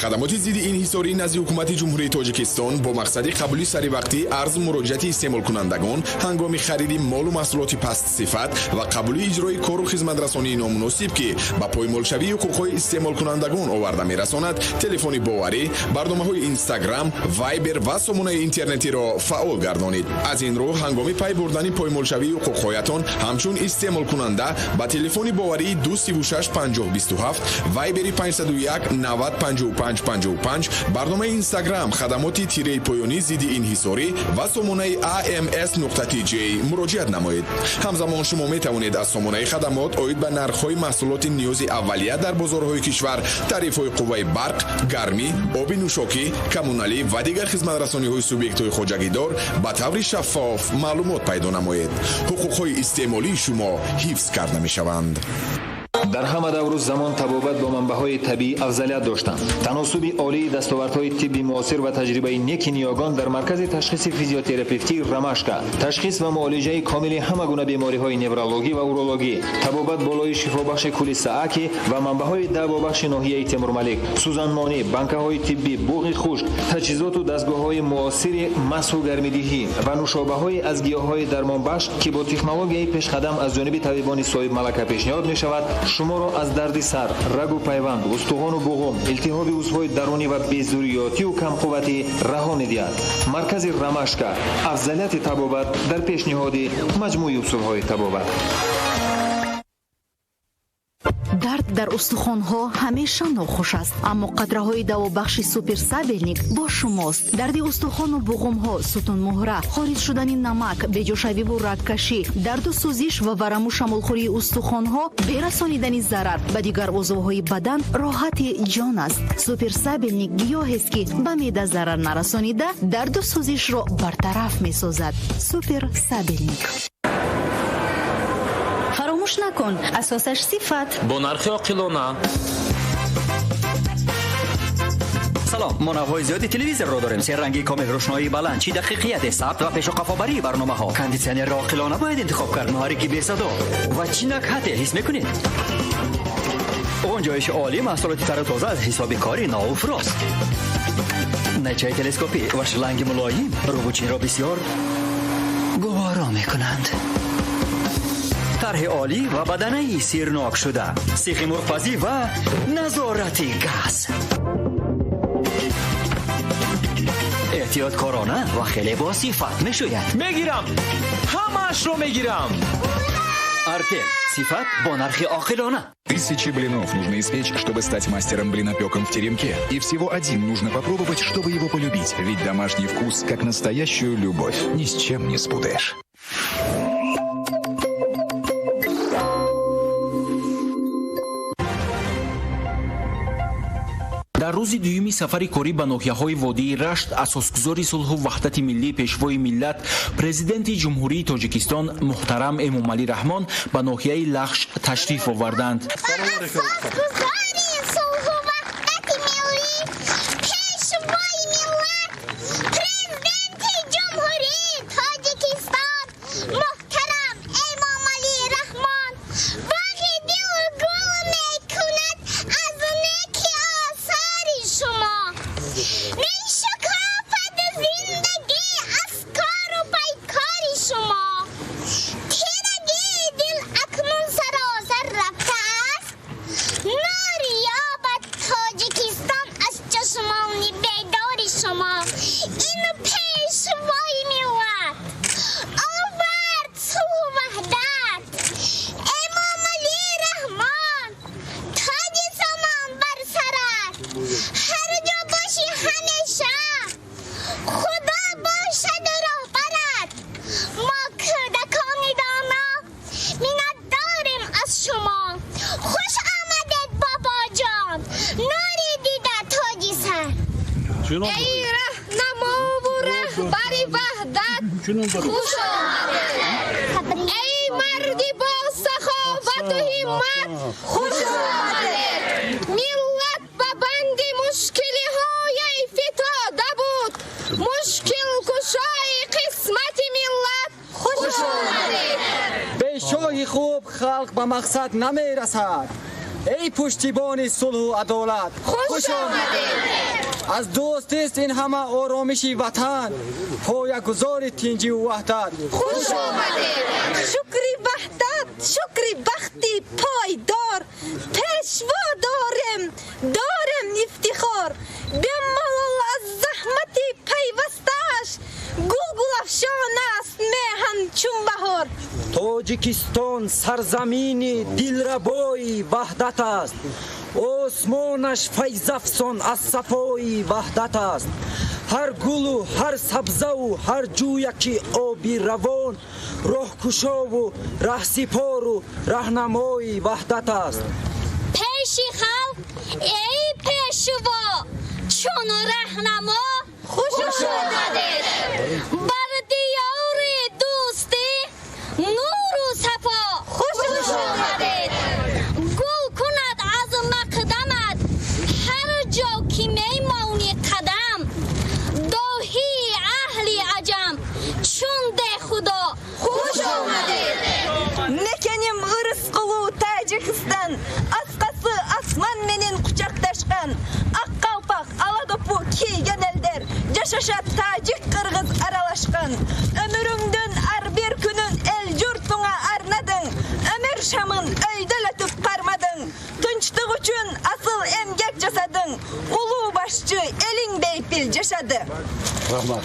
хадамоти зидди инҳисорӣ назди ҳукумати ҷумҳурии тоҷикистон бо мақсади қабули саривақтӣ арзу муроҷиати истеъмолкунандагон ҳангоми хариди молу маҳсулоти пастсифат ва қабули иҷрои кору хизматрасонии номуносиб ки ба поймолшавии ҳуқуқҳои истеъмолкунандагон оварда мерасонад, телефони боварӣ, барномаҳои инстаграм, вайбер ва сомонаи интернетиро фаъол гардонид. аз ин роҳ ҳангоми пай бурдани поймолшавии ҳуқуқҳоятон ҳамчун истеъмолкунанда ба телефони боварии 236 5027, вайбери 501 90 55, барномаи инстаграм хадамоти тираи поёни зидди инҳисорӣ ва сомонаи ams.tj муроҷиат намоед. ҳамзамон шумо метавонед аз сомонаи хадамот оид ба нархҳои маҳсулоти ниёзи аввалия дар бозорҳои кишвар, тарифҳои қувваи барқ, гармӣ, оби нӯшокӣ, коммуналӣ ва дигар хизматрасониҳои субъектҳои хоҷагидор ба таври шаффоф маълумот пайдо намоед. ҳуқуқҳои истеъмолии шумо ҳифз карда мешаванд. дар ҳама давру замон табобат бо манбаъҳои табиӣ афзалият доштанд. таносуби олии дастовардҳои тибби муосир ва таҷрибаи неки ниёгон дар маркази ташхиси физиотерапевтии рамашка, ташхис ва муолиҷаи комили ҳама гуна бемориҳои неврологӣ ва урологӣ, табобат болои шифобахши кули сааки ва манбаъҳои давобахши ноҳияи Темурмалик, сузанмонӣ, банкаҳои тиббӣ, буғи хушк, таҷҳизоту дастгоҳҳои муосири масҳу гармидиҳӣ ва нушобаҳои аз гиёҳҳои дармонбахш ки бо технологияи пешқадам аз ҷониби табибони соҳиб малака пешниҳод мешавад, шуморо аз дарди сар, рагу пайванд, устухону буғум, илтиҳоби узвҳои дарунӣ ва беззурётию камқувватӣ раҳо медиҳад. маркази рамашка, афзалияти табобат дар пешниҳоди маҷмӯи усулҳои табобат. дард дар устухонҳо ҳамеша нохуш аст, аммо қатраҳои давобахши суперсабелник бо шумост. дарди устухону буғумҳо, сутунмуҳра, хориҷ шудани намак, беҷошавиву рагкашӣ, дарду сӯзиш ва вараму шамолхӯрии устухонҳо, берасонидани зарар ба дигар узвҳои бадан роҳати ҷон аст. суперсабелник гиёҳест ки ба меъда зарар нарасонида дарду сӯзишро бартараф месозад. суперсабелник. фаромӯш накун, асосаш сифат бо нархи оқилона. салом, мо навъҳои зиёди телевизорро дорем. серранги комил рӯшноии баланд, чи дақиқияте, сабт ва пешуқафобарии барномаҳо. кондитсионерро оқилона бояд интихоб кард, муҳаррики бесадо ва чинак ҳате ҳис мекунед. ғунҷоиши олӣ, маҳсулоти тару тоза аз ҳисоби кори ноуфрост. найчаи телескопӣ ва шланги мулоим рӯбучинро бисёр гуворо мекунанд. тарҳи олӣ ва баданаи сирнок шуда, сихи мурғпазӣ ва назорати газ. эҳтиёткорона ва хеле босифат мешӯяд. мегирам, ҳамаашро мегирам. артел сифат бо нархи оқилона. Тысячи блинов нужно испечь, чтобы стать мастером блинопеком в теремке. И всего один нужно попробовать, чтобы его полюбить. Ведь домашний вкус, как настоящую любовь, ни с чем не спутаешь. дар рӯзи дуюми сафари корӣ ба ноҳияҳои водии рашт, асосгузори сулҳу ваҳдати миллӣ, пешвои миллат, президенти ҷумҳурии Тоҷикистон муҳтарам Эмомалӣ Раҳмон ба ноҳияи Лахш ташриф оварданд. خوش آمدید بابا جان. رهبری وحدت خوش آمدید. ای مردی با سخاوت و همت خوش آمدید. ملت به بند مشکلی های افتاده بود. مشکل کشای قسمت ملت خوش آمدید. به شاه خوب خلق به مقصد نمی رسد. ای پشتیبان صلح و عدالت خوش آمدید. از دوست است این همه آرامشی وطن، پایه‌گذار تنجی و وحدت خوش آمدید. شکری وحدت، شکری بختی پایدار، پیشوا دارم افتخار. به ملال از زحمت پیوستش، گل افشان است میهن چون بهار. تاجیکستان سرزمینی دلربای وحدت است، آسمانش فیض افسان از صفای وحدت است. هر گل و هر سبزه و هر جویکی آبی روان، راهگشا و رهسپار و راهنمای وحدت است. پیش خلق ای پیشوا چون راهنما خوش آمدید. بر دیار دوستی نور و صفا خوش آمدید. گل کند از مقدمت هر جا که میمانی قدم. داهی اهل عجم چون ده خدا خوش آمدید. نکنیم ırız قلو Tacikistan, askası asman menen kucaktaşkan. Akkalpak, Aladopu kiygen elder, yaşaşat Tacik Kırgız aralaşkan. Ömüründen ar bir günün el yurtuna arnadın. Ömür şamın öydeletip parmadın. Tınçlık için asıl emgek jasadın. Ulu başçı elin beypil yaşadı. Rahmat.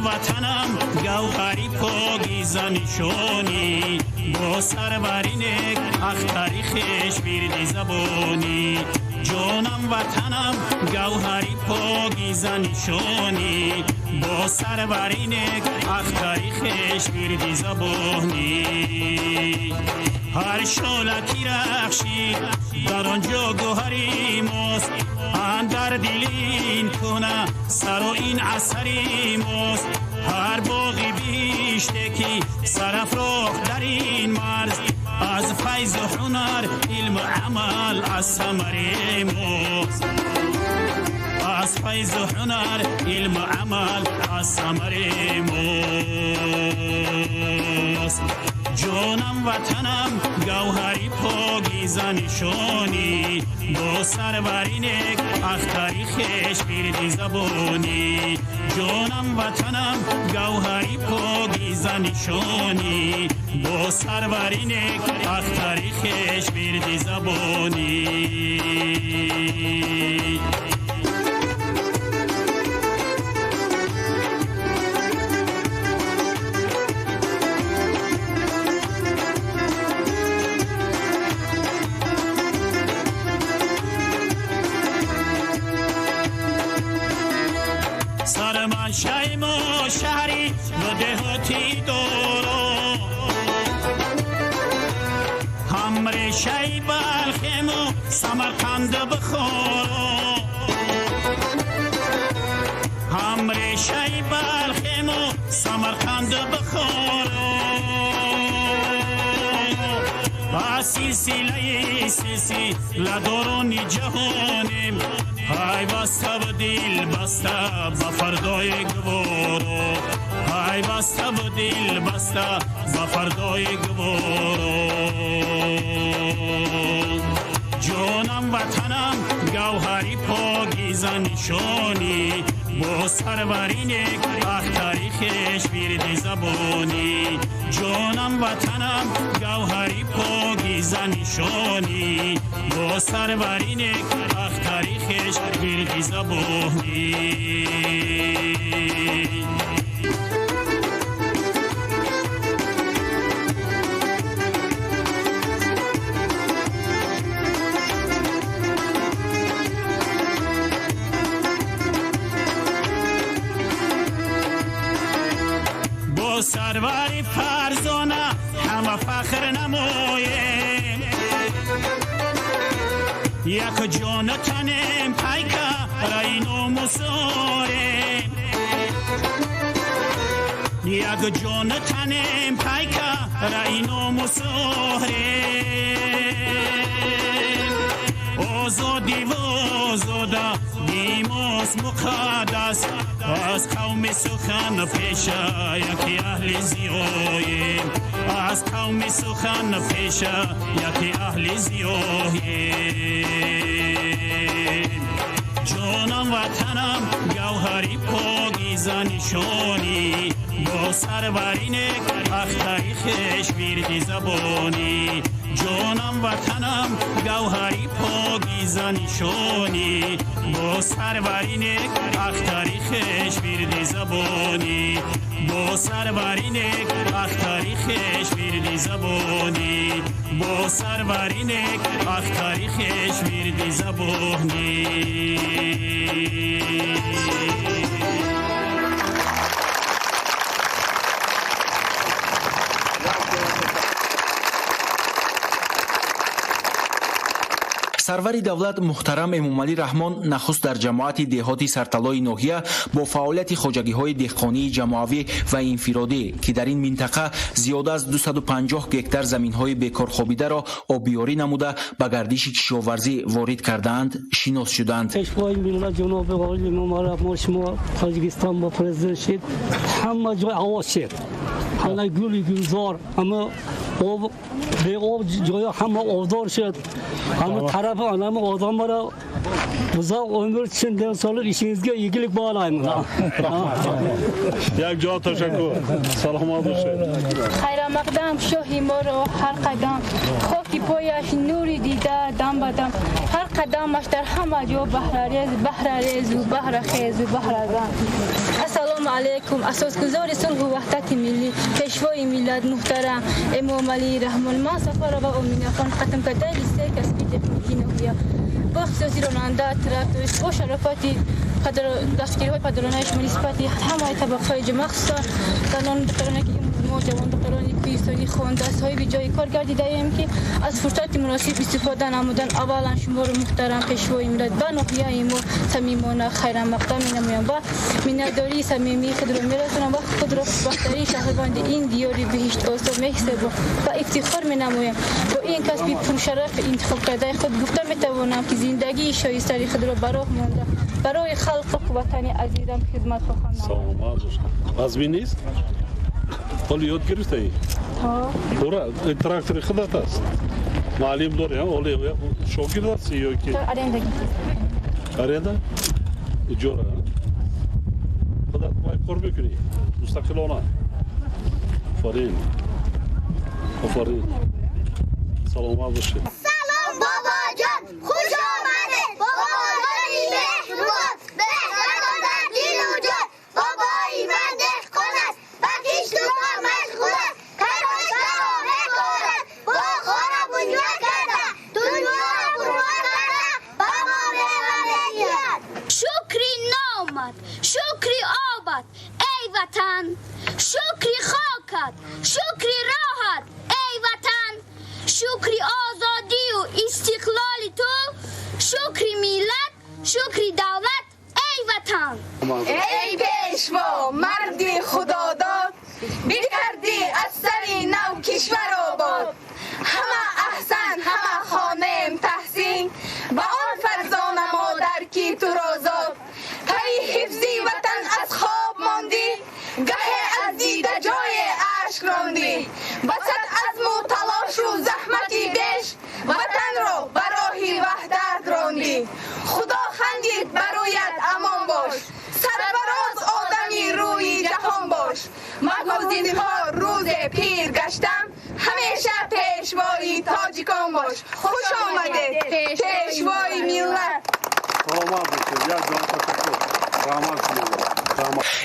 وطنم گوهری پاکیزه نشانی با سرورینک اختری خش بیردی زبانی جانم وطنم گوهری پاکیزه نشانی با سرورینک اختری خش بیردی زبانی هر شالکی رخشی در آنجا گوهری ماست اندر دلین کنه سر و این عصری ماست هر باقی بیشتکی سرفراخ در این مرز از فیض و هنر علم و عمل از ثمره ماست از فیض و هنر علم و عمل از ثمره ماست جانم وطنم گوهری پاکیزه نشانی با سرورینک اختری خش بیردی زبانی جانم وطنم گوهری پاکیزه نشانی با سرورینک اختری خش بیردی زبانی سرمن شیم و شهری و دهاتی دورو همره شی بلخیم و سمرقند بخورو همره شی بلخیم و سمرقند بخورو سلسله سلسله دورانی جهانیم های بسته و دل بسته با فردای گوارو های بسته و دل بسته با فردای گوارو جانم وطنم گوهری پاکیزه نشانی با سرورینک اختری خش بیردی زبانی جانم وطنم گوهری پاکیزه نشانی با سرورینک اختری خش بیردی زبانی سروری فرزانه همه فخر نمویم یک جان تنیم پیکه رینو مساریم یک جان تنیم پیکه رینو مساریم آزادی و آزاده دیموس مقدس از قوم سخن پیشه یکی اهل زیاییم از قوم سخن پیشه یکی اهل زیاییم جانم وطنم گوهری پاکیزه نشانی با سرورینک اختری خش بیردی زبانی جانم وطنم گوهری پاکیزه نشانی با سرورینک اختری خش بیردی زبانی با سرورینک اختری خش بیردی زبانی با سرورینک اختری خش بیردی زبانی سروری давлат муҳтарам эмомалӣ раҳмон нахуст дар ҷамоати деҳоти сарталои ноҳия бо фаъолияти хоҷагиҳои деҳқонии ҷамоавӣ ва инфиродӣ ки дар ин минтақа зиёда аз 250 гектар заминҳои бекорхобидаро обиёрӣ намуда ба гардиши кишоварзӣ ворид кардаанд шинос шуданд. пешвои миллат ҷаноби оғои эмомалӣ раҳмон шумо тоҷикистон бо президент шид ҳама ҷой ҳавос шид ҳана гули гулзор ҳама беоб ҷоя ҳама овдор шуд ҳама тарафи анами одамаро узоқ умр чинден соли ишингизга игилик болайм. як ҷо ташаккур. саломат бошед. хайрамақдам шоҳи моро ҳар қадам хоки пояш нури дида дам ба дам ҳар қадамаш дар ҳама ҷо баҳрарезу баҳрахезу баҳразан. ассалому алайкум. асосгузори сулҳу ваҳдати миллӣ пешвои миллат муҳтарам эмомалии раҳмон ман сафарова оминахон хатм кардаи листаи касбии техникии ноҳия бо ихтисоси ронанда тракторист бо шарофати дастгириҳои падаронаи нисбати ҳамаи табақаи махсусан занон духтароне ки мо ҷавон духтарони кӯҳистони хондастҳои ҷои кор гардидаем ки аз фурсати муносиб истифода намудан аввалан шуморо муҳтарам пешвои миллат ба ноҳияи мо самимона хайрамақдам менамоям ва миннатдории самимии худро мерасонам ва худро бахтарин шаҳрванди ин диёри биҳишт осо меҳисабам ва ифтихор менамоям бо ин касби пуршарафи интихоб кардаи худ гуфта метавонам ки зиндагии шоистари худро ба роҳ монда барои халқу ватани азизам хизмат хоҳам намуд. азми нест حالا یاد گرفته ای؟ برو تراکتور خودت است معلم داری حالا شاگرد هستی یا که آرنده اجاره خودت باید کار بکنی مستقلانه آفرین سلامت باشید سلام بابا جان خوش آمده بابا جانی مهربان بهتران در دین و جان بابایی من دهقان است و کشت و کار مشغول است کارشگر و میکند با خانه بنیان کرده دنیا را برمان کرده با ما میوه میگیرد شکری نامت شکری آبت ای وطن شکری خاکت شکری راحت ای وطن شکری آزادی و استقلال تو شکری ملت شکری دولت ای وطن ای پیشوا مردی خداداد بکردی از سری نو کشور آباد همه احسن همه خانم تحسین و آن فرزان مادر کی تو رازاد پی حفظی وطن از خواب ماندی گه از دیده جای عشق راندی بسد از مو تلاش و زحمتی بیش وطن رو برای وحدت راندی خدا خندید برایت امان باش سرفراز آدمی روی جهان باش مگو ها روز پیر گشتم همیشه پیشوای تاجیکان باش خوش آمده پیشوای ملت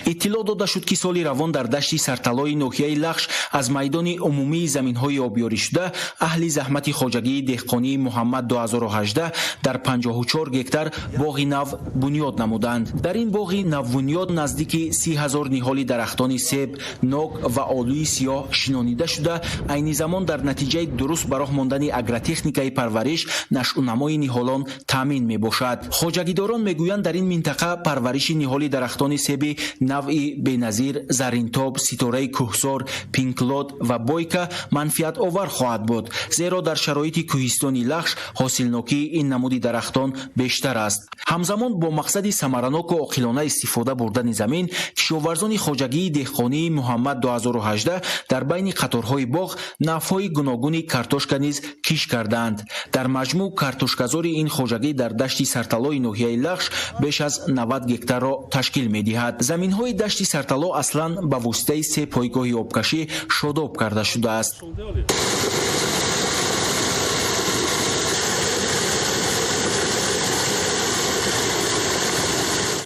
иттилоъ дода шуд ки соли равон дар дашти сарталои ноҳияи лахш аз майдони умумии заминҳои обёришуда аҳли заҳмати хоҷагии деҳқонии муҳаммад 2018 дар 54 гектар боғи нав бунёд намуданд. дар ин боғи навбунёд наздики 30 000 ниҳоли дарахтони себ нок ва олӯи сиёҳ шинонида шуда айни замон дар натиҷаи дуруст ба роҳ мондани агротехникаи парвариш нашъунамои ниҳолон таъмин мебошад. хоҷагидорон мегӯянд дар ин минтақа парвариши ниҳоли дарахтони себи навъи беназир заринтоб ситораи кӯҳсор пинклод ва бойка манфиатовар хоҳад буд, зеро дар шароити кӯҳистони лахш ҳосилнокии ин намуди дарахтон бештар аст. ҳамзамон бо мақсади самараноку оқилона истифода бурдани замин кишоварзони хоҷагии деҳқонии муҳаммад 2018 дар байни қаторҳои боғ навъҳои гуногуни картошка низ киш кардаанд. дар маҷмӯъ картошказори ин хоҷагӣ дар дашти сарталои ноҳияи лахш беш аз 90 гектарро ташкил медиҳад. заминҳои дашти сартало аслан ба воситаи се пойгоҳи обкашӣ шодоб карда шудааст.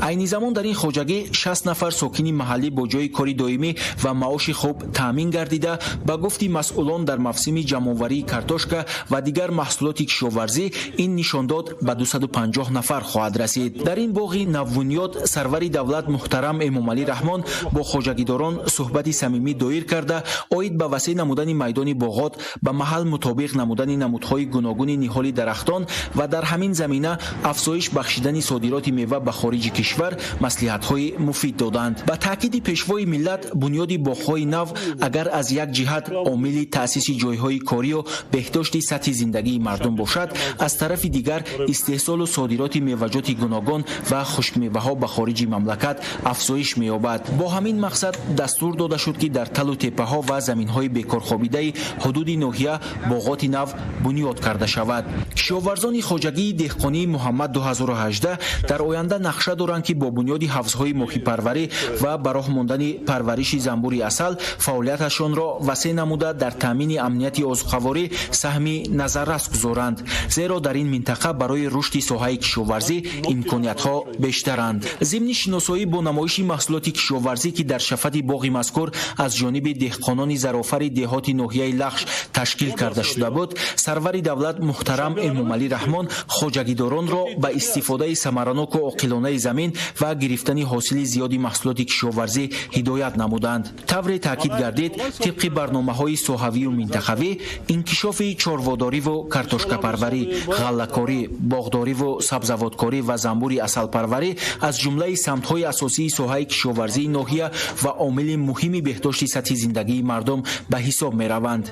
айни замон дар ин хоҷагӣ 60 нафар сокини маҳаллӣ бо ҷои кори доимӣ ва маоши хуб таъмин гардида ба гуфти масъулон дар мавсими ҷамъоварии картошка ва дигар маҳсулоти кишоварзӣ ин нишондод ба 250 нафар хоҳад расид. дар ин боғи навбунёд сарвари давлат муҳтарам эмомалӣ раҳмон бо хоҷагидорон суҳбати самимӣ доир карда оид ба васеъ намудани майдони боғот ба маҳал мутобиқ намудани намудҳои гуногуни ниҳоли дарахтон ва дар ҳамин замина афзоиш бахшидани содироти мева ба хориҷи кишвар маслиҳатҳои муфид доданд. ба таъкиди пешвои миллат бунёди боғҳои нав агар аз як ҷиҳат омили таъсиси ҷойҳои корию беҳдошти сатҳи зиндагии мардум бошад, аз тарафи дигар истеҳсолу содироти меваҷоти гуногун ва хушкмеваҳо ба хориҷи мамлакат афзоиш меёбад. бо ҳамин мақсад дастур дода шуд ки дар талу теппаҳо ва заминҳои бекорхобидаи ҳудуди ноҳия боғоти нав бунёд карда шавад. кишоварзони хоҷагии деҳқонии муҳаммад 2018 дар оянда нақша доранд ки бо бунёди ҳавзҳои моҳипарварӣ ва ба роҳ мондани парвариши занбури асал фаъолияташонро васеъ намуда дар таъмини амнияти озуқаворӣ саҳми назаррас гузоранд, зеро дар ин минтақа барои рушди соҳаи кишоварзӣ имкониятҳо бештаранд. зимни шиносоӣ бо намоиши маҳсулоти кишоварзӣ ки дар шафати боғи мазкур аз ҷониби деҳқонони зарофари деҳоти ноҳияи лахш ташкил карда шуда буд, сарвари давлат муҳтарам эмомалӣ раҳмон хоҷагидоронро ба истифодаи самараноку оқилонаи замин ва гирифтани ҳосили зиёди маҳсулоти кишоварзӣ ҳидоят намуданд. тавре таъкид гардид, тибқи барномаҳои соҳавию минтақавӣ инкишофи чорводориву картошкапарварӣ, ғаллакорӣ, боғдориву сабзавоткорӣ ва занбури асалпарварӣ аз ҷумлаи самтҳои асосии соҳаи кишоварзии ноҳия ва омили муҳими беҳдошти сатҳи зиндагии мардум ба ҳисоб мераванд.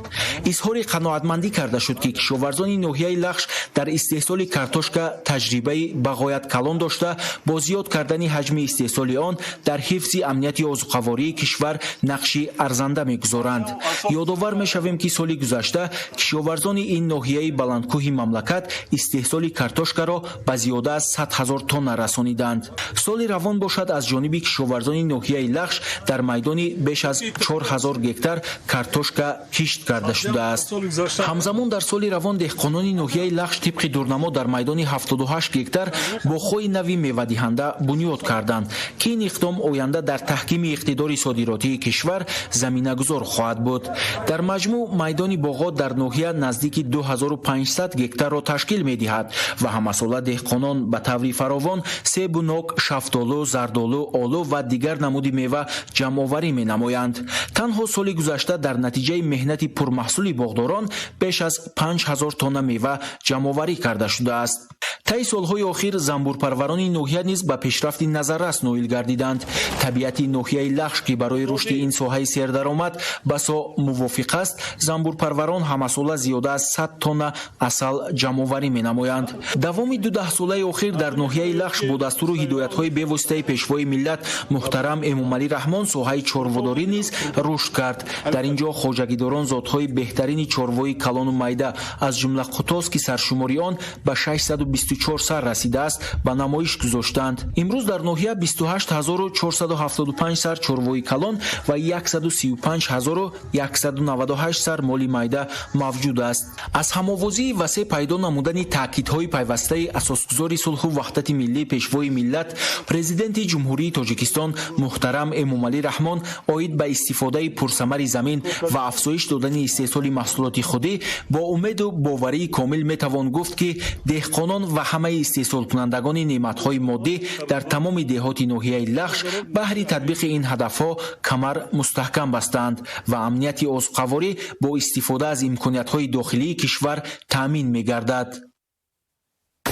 изҳори қаноатмандӣ карда шуд ки кишоварзони ноҳияи лахш дар истеҳсоли картошка таҷрибаи бағоят калон дошта бо зиёд کردن حجم استحصال آن در حفظ امنیت عضوقواری کشور نقشی ارزنده می‌گذارند. یادآور می‌شویم که سال گذشته کشاورزان این ناحیه بلندکوه مملکت استحصال کارتوشکا را به زیاده از 100,000 تن رسانیدند. سال روان باشد از جانب کشاورزان ناحیه لخش در میدان بیش از 4,000 گکتار کارتوشکا کشت کرده شده است. همزمان در سال روان دهقانان ناحیه لخش طبق دورنما در میدان 78 گکتار با خوی نوی میوه دهنده بنیاد کردند که این اقدام آینده در تحکیم اقتدار صادراتی کشور زمینه گذار خواهد بود. در مجموع میدان باغات در ناحیه نزدیک 2500 گکتار را تشکیل می‌دهد و همساله دهقانان به طور فراوان سیب و نوک، شفتالو، زردالو، آلو و دیگر نمود میوه جمع‌آوری می‌نمایند. تنها سال گذشته در نتیجه مهنت پرمحصول باغداران بیش از 5000 تن میوه جمع‌آوری کرده شده است. طی سالهای اخیر زنبورپروران ناحیه نیز به پیشرفت نظررس نائل گردیدند. طبیعت ناحیه لخش که برای رشد این ساحه سردرآمد بسا موافق است، زنبورپروران همساله زیاده از 100 تن عسل جمع‌آوری می‌نمایند. دوام 12 ساله اخیر در ناحیه لخش با دستور و هدایت‌های بی‌واسطه پیشوای ملت محترم امامعلی رحمان ساحه چاروداری نیز رشد کرد. در اینجا خواجگیداران ذات‌های بهترین چاروای کلان و میده از جمله قطاس که سرشماری آن به 624 سر رسیده است به نمایش گذاشتند. امروز در ناحیه 28475 سر چاروای کلان و 135198 سر مالی میده موجود است. از هم‌آوازی وسیع پیدا نمودن تاکیدهای پیوسته اساسگزار صلح و وحدت ملی پیشوای ملت پرزیدنت جمهوری تاجیکستان محترم امامعلی رحمان عاید به استفاده پرثمر زمین و افزایش دادن استحصال محصولات خودی با امید و باوری کامل میتوان گفت که دهقانان و همه استحصال کنندگان نعمت‌های مادی در تمام دهات ناحیه لخش بهر تطبیق این هدفها کمر مستحکم بستند و امنیت عضوقواری با استفاده از امکانیت‌های داخلی کشور تامین می‌گردد.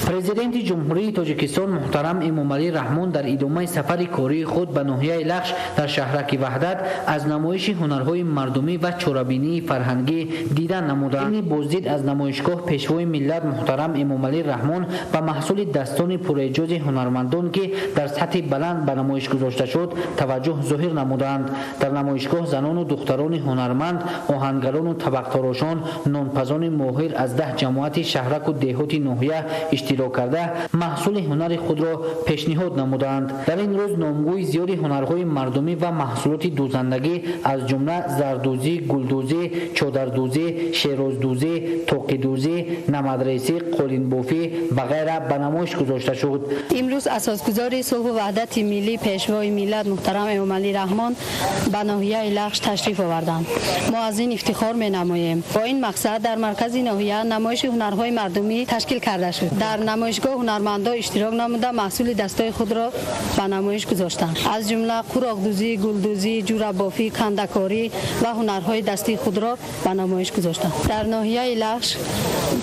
پرزیدنت جمهوری تاجیکستان محترم امامعلی رحمان در ادامه سفر کاری خود به ناحیه لخش در شهرک وحدت از نمایش هنرهای مردمی و چاره‌بینی فرهنگی دیدن نمودند. این بازدید از نمایشگاه پیشوای ملت محترم امامعلی رحمان به محصول دستان پراعجاز هنرمندان که در سطح بلند به نمایش گذاشته شد توجه ظاهر نمودند. در نمایشگاه زنان و دختران هنرمند، آهنگران و طبق‌تراشان، نانپزان ماهر از 10 جماعت شهرک و دهات ناحیه اشتراک کرده محصول هنر خود را پیشنهاد نمودند. در این روز نامگوی زیادی هنرهای مردمی و محصولات دوزندگی از جمله زردوزی، گلدوزی، چادردوزی، شیرازدوزی، توقیدوزی، نمدریسی، قالین بافی و غیره به نمایش گذاشته شد. امروز اساسگزار صلح و وحدت ملی پیشوای ملت محترم امامعلی رحمان به ناحیه لخش تشریف آوردند. ما از این افتخار می‌نماییم. با این مقصد در مرکز ناحیه نمایش هنرهای مردمی تشکیل کرده شد. در نمایشگاه هنرمندان اشتراک نموده محصول دستای خود را به نمایش گذاشتند. از جمله قراقدوزی، گلدوزی، جورابافی، کندکاری و هنرهای دستی خود را به نمایش گذاشتند. در ناحیه لخش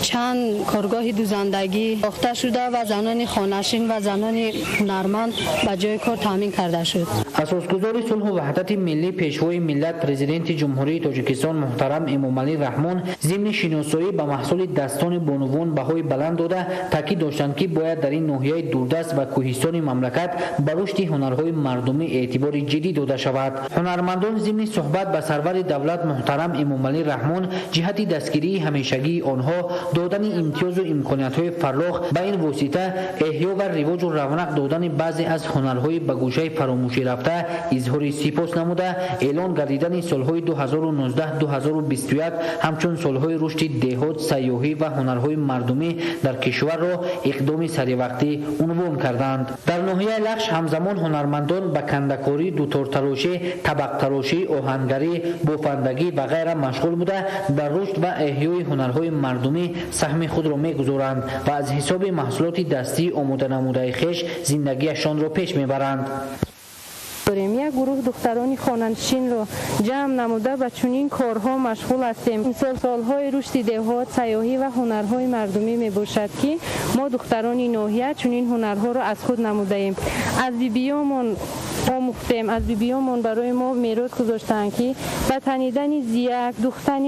چند کارگاه دوزندگی ساخته شده و زنان خانه‌نشین و زنان هنرمند به جای کار تامین کرده شد. اساسگزار صلح و وحدت ملی پیشوای ملت پرزیدنت جمهوری تاجیکستان محترم امامعلی رحمان ضمن شناسایی به محصول دستان بانوان بهای بلند داده تاکید داشتند که باید در این ناحیه دوردست و کوهستان مملکت به رشد هنرهای مردمی اعتبار جدی داده شود. هنرمندان ضمن صحبت به سرور دولت محترم امامعلی رحمان جهت دستگیری همیشگی آنها دادن امتیاز و امکانیت‌های فراخ به این واسطه احیا و رواج و رونق دادن بعضی از هنرهای به گوشه فراموشی رفته اظهار سپاس نموده اعلان گردیدن سالهای 2019-2021 همچون سالهای رشد دهات، سیاحی و هنرهای مردمی در کشور را اقدام سریع‌وقتی عنوان کردند. در ناحیه لخش همزمان هنرمندان به کندکاری، دوتارتراشی، طبق‌تراشی، آهنگری، بافندگی و غیره مشغول بوده در رشد و احیای هنرهای مردمی سهم خود را می‌گذارند و از حساب محصولات دستی آماده نموده خویش زندگیشان را پیش می‌برند. یک گروه دختران خانه‌نشین را جمع نموده و چنین کارها مشغول هستیم. این سالهای رشد دهات، سیاحی و هنرهای مردمی میباشد که ما دختران ناحیه چنین هنرها را از خود نموده ایم. از بیبیامون آموختیم، از بیبیامون برای ما میراث گذاشتند که به تنیدن زیک، دوختن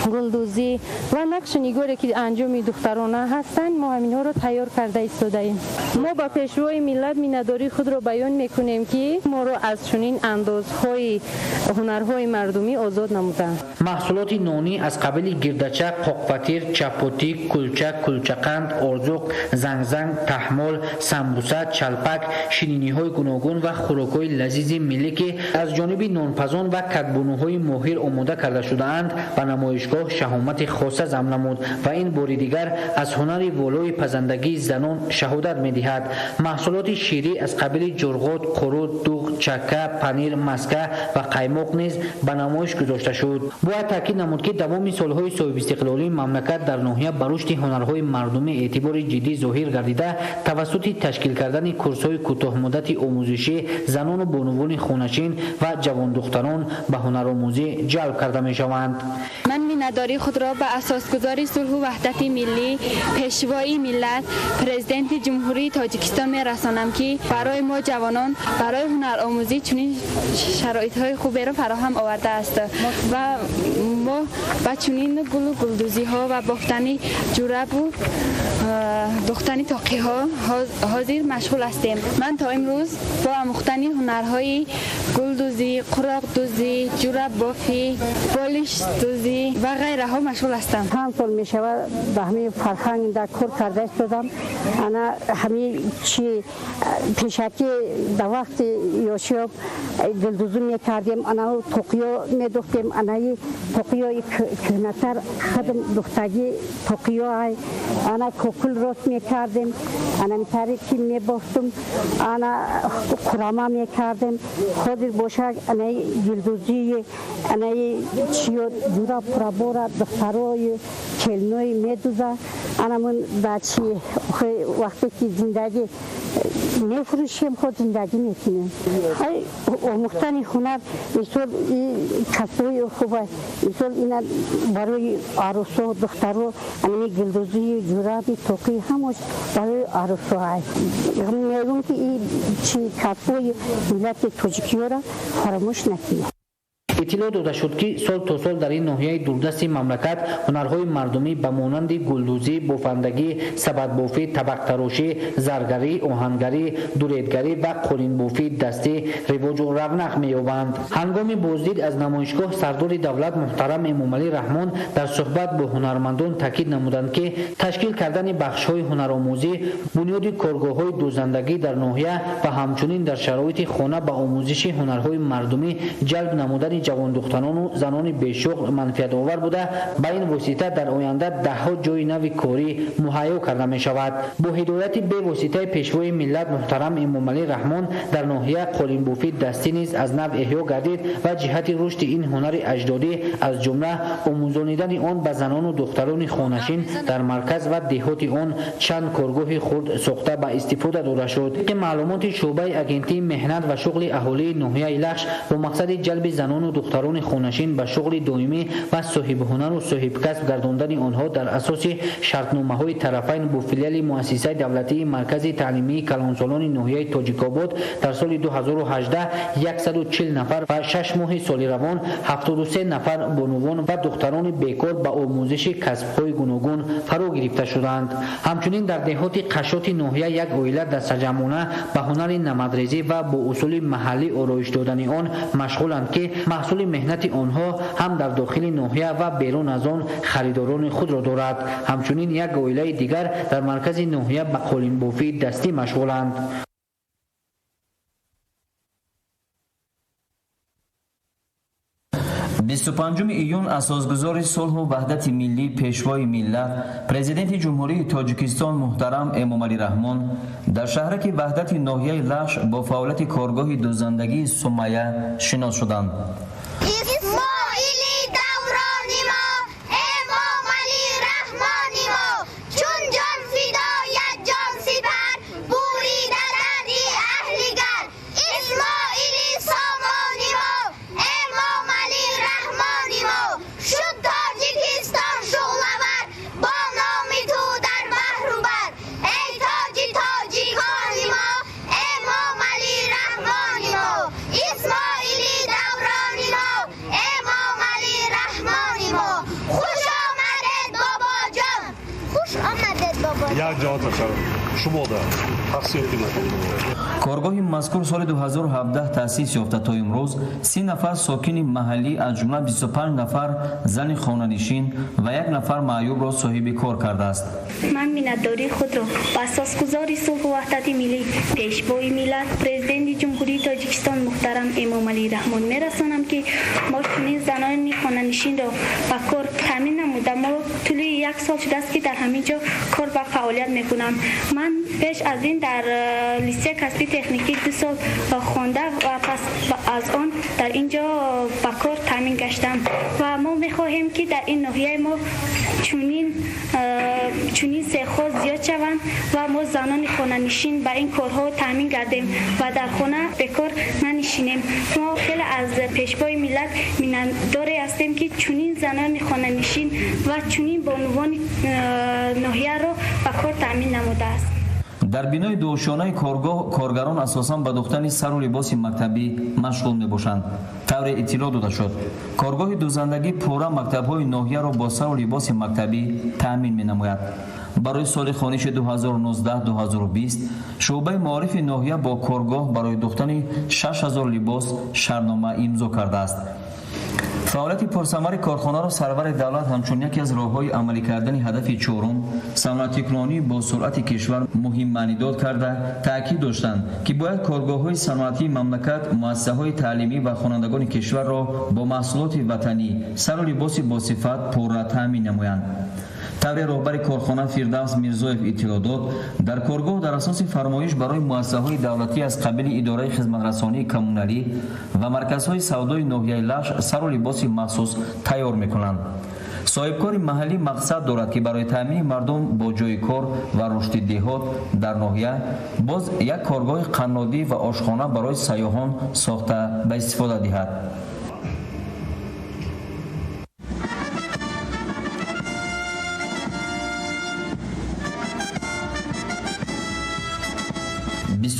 گلدوزی و نقش نگاری که انجام دخترانه هستند ما همینها رو تیار کرده ایستاده ایم. ما با پیشوای ملت مینداری خود را بیان میکنیم که ما رو از چنین اندازهای هنرهای مردمی آزاد نمودند. محصولات نانی از قبیل گردچک، قوق‌فطیر، چپاتی، کلچک، کلچقند، ارزوق، زنگزنگ، تحمل، سمبوسه، چلپک، شیرینی‌های گوناگون و خوراک‌های لذیذ ملی که از جانب نانپزان و کدبانوهای ماهر آماده کرده شده‌اند به نمایشگاه شهامت خاصه ضم نمود و این بار دیگر از هنر والای پزندگی زنان شهادت می‌دهد. محصولات شیری از قبیل جرغات، قرود، دوغ، چکه، پنیر، مسکه و قیماق نیز به نمایش گذاشته شد. باید تاکید نمود که دوام سالهای صاحب استقلالی مملکت در ناحیه به رشد هنرهای مردمی اعتبار جدی ظاهر گردیده توسط تشکیل کردن کورس‌های کوتاه مدت آموزشی زنان و بانوان خانه‌نشین و جوان دختران به هنرآموزی جلب کرده می‌شوند. من مینداری خود را به اساسگذاری صلح و وحدت ملی پیشوای ملت پرزیدنت جمهوری تاجیکستان میرسانم که برای ما جوانان برای هنرآموزی چنین شرایط‌های خوبی را فراهم آورده است و ما با چنین گل و گلدوزی‌ها و بافتنی جوراب و دوختنی تاقی‌ها حاضر مشغول هستیم. من تا امروز با آموختن هنرهای گلدوزی، قراق دوزی، جوراب بافی، پالیش دوزی و غیره ها مشغول هستم. هم سال می شود به همین فرهنگ در کار کرده استادم. انا همین چی پیشکی در وقت یاشیاب گلدوزی می کردیم، انا توقیا می دوختیم، انا توقیای کنتر خدم دختگی توقیای انا کوکل راست می کردیم، انا میتاری که می بافتم، انا قراما می کردیم. خود باشد انا گلدوزی انا چیو جورا پرابورا دخترای کلنوی می دوزه. انا من بچی وقتی که زندگی نفروشیم خود زندگی میکنیم. آموختن هنر مثل کسای خوبه، مثل اینا برای عروسا و دخترها همین گلدوزی جورابی توقی همش برای عروسا هست. میگم که این چی کسای ملت تاجیکی را فراموش نکنیم. اطلاع داده شد که سال تا سال در این ناحیه دوردست مملکت هنرهای مردمی به مانند گلدوزی، بافندگی، سبد بافی، طبق تراشی، زرگری، آهنگری، دوریدگری و قالین بافی دستی رواج و رونق می‌یابند. هنگام بازدید از نمایشگاه سردار دولت محترم امامعلی رحمان در صحبت با هنرمندان تاکید نمودند که تشکیل کردن بخش‌های هنرآموزی بنیاد کارگاه‌های دوزندگی در ناحیه و همچنین در شرایط خانه به آموزش هنرهای مردمی جلب نمودن جوان دختران و زنان بیشغل منفعت آور بوده. با این واسطه در آینده ده‌ها جای نو کاری مهیا کرده می شود. با هدایت به واسطه پیشوای ملت محترم امامعلی رحمان در ناحیه قالین بافی دستی نیز از نو احیا گردید و جهت رشد این هنر اجدادی از جمله آموزانیدن آن به زنان و دختران خانه‌نشین در مرکز و دهات آن چند کارگاه خود ساخته به استفاده داده شد که معلومات شعبه اگنتی مهنت و شغل اهالی ناحیه لخش با مقصد جلب زنان و دختران خانه‌نشین به شغل دائمی و صاحب هنر و صاحب کسب گرداندن آنها در اساس شرطنامه‌های طرفین با فیلیال مؤسسه دولتی مرکز تعلیمی کلانسالان ناحیه تاجیک‌آباد در سال 2018 140 نفر و 6 ماه سال روان 73 نفر بانوان و دختران بیکار به آموزش کسب‌های گوناگون فرا گرفته شدند. همچنین در دهات قشات ناحیه یک عائله دستجمعانه به هنر نمدریزی و با اصول محلی آرایش دادن آن مشغولند که محصول مهنت آنها هم در داخل ناحیه و بیرون از آن خریداران خود را دارد. همچنین یک عائله دیگر در مرکز ناحیه به قالین بافی دستی مشغولند. 25 ایون اساسگذار صلح و وحدت ملی پیشوای ملت پرزیدنت جمهوری تاجیکستان محترم امامعلی رحمان در شهرک وحدت ناحیه لخش با فعالیت کارگاه دوزندگی سمیه شناس شدند. یک جهات شما در تقسیم کارگاهی مذکور سال 2017 تأسیس یافته تا امروز 30 نفر ساکن محلی از جمله 25 نفر زن خانه‌نشین و 1 نفر معیوب را صاحب کار کرده است. من مینتداری خود را به اساسگزار صلح و وحدت ملی پیشوای ملت پرزیدنت جمهوری تاجیکستان محترم امام علی رحمان میرسانم که ما چنین زنان خانه‌نشین را به کار تامین نموده. ما طول 1 سال شده است که در همین جا کار و فعالیت میکنم. من پیش از این در لیسه کسبی تکنیکی 2 سال خوانده و پس از آن در اینجا به کار تامین گشتم و ما میخواهیم که در این ناحیه ما چنین سیخ‌ها زیاد شوند و ما زنان خانه‌نشین به این کارها تامین گردیم و در خانه بکار ننشینیم. ما خیلی از پیشوای ملت می‌داری هستیم که چنین زنان خانه‌نشین و چنین بانوان ناحیه را به کار تامین نموده است. در بینای دوشانه کارگاه کارگران اساساً به دوختن سر و لباس مکتبی مشغول می‌باشند. طور اطلاع داده شد کارگاه دوزندگی پورا مکتب‌های ناحیه را با سر و لباس مکتبی تأمین می‌نماید. برای سال خانش 2019-2020 شعبه معارف ناحیه با کارگاه برای دوختن 6000 لباس شرطنامه امضا کرده است. فعالیت پرثمر کارخانه را سرور دولت همچون یکی از راه‌های عملی کردن هدف چهارم صنعتی‌کنی با سرعت کشور مهم معنی داد کرده تاکید داشتند که باید کارگاه‌های صنعتی مملکت، مؤسسه‌های تعلیمی و خوانندگان کشور را با محصولات وطنی سر و لباس با صفت پورا تامین نمایند. طور رهبر کارخانه فردوس میرزایف اطلاع داد در کارگاه در اساس فرمایش برای مؤسسه‌های دولتی از قبیل اداره خدمت‌رسانی کمونالی و مرکزهای سودای ناحیه لش سر و لباس مخصوص تیار می‌کنند. صاحبکار محلی مقصد دارد که برای تامین مردم با جای کار و رشد دهات در ناحیه باز یک کارگاه قنادی و آشخانه برای سیاحان ساخته به استفاده دهد.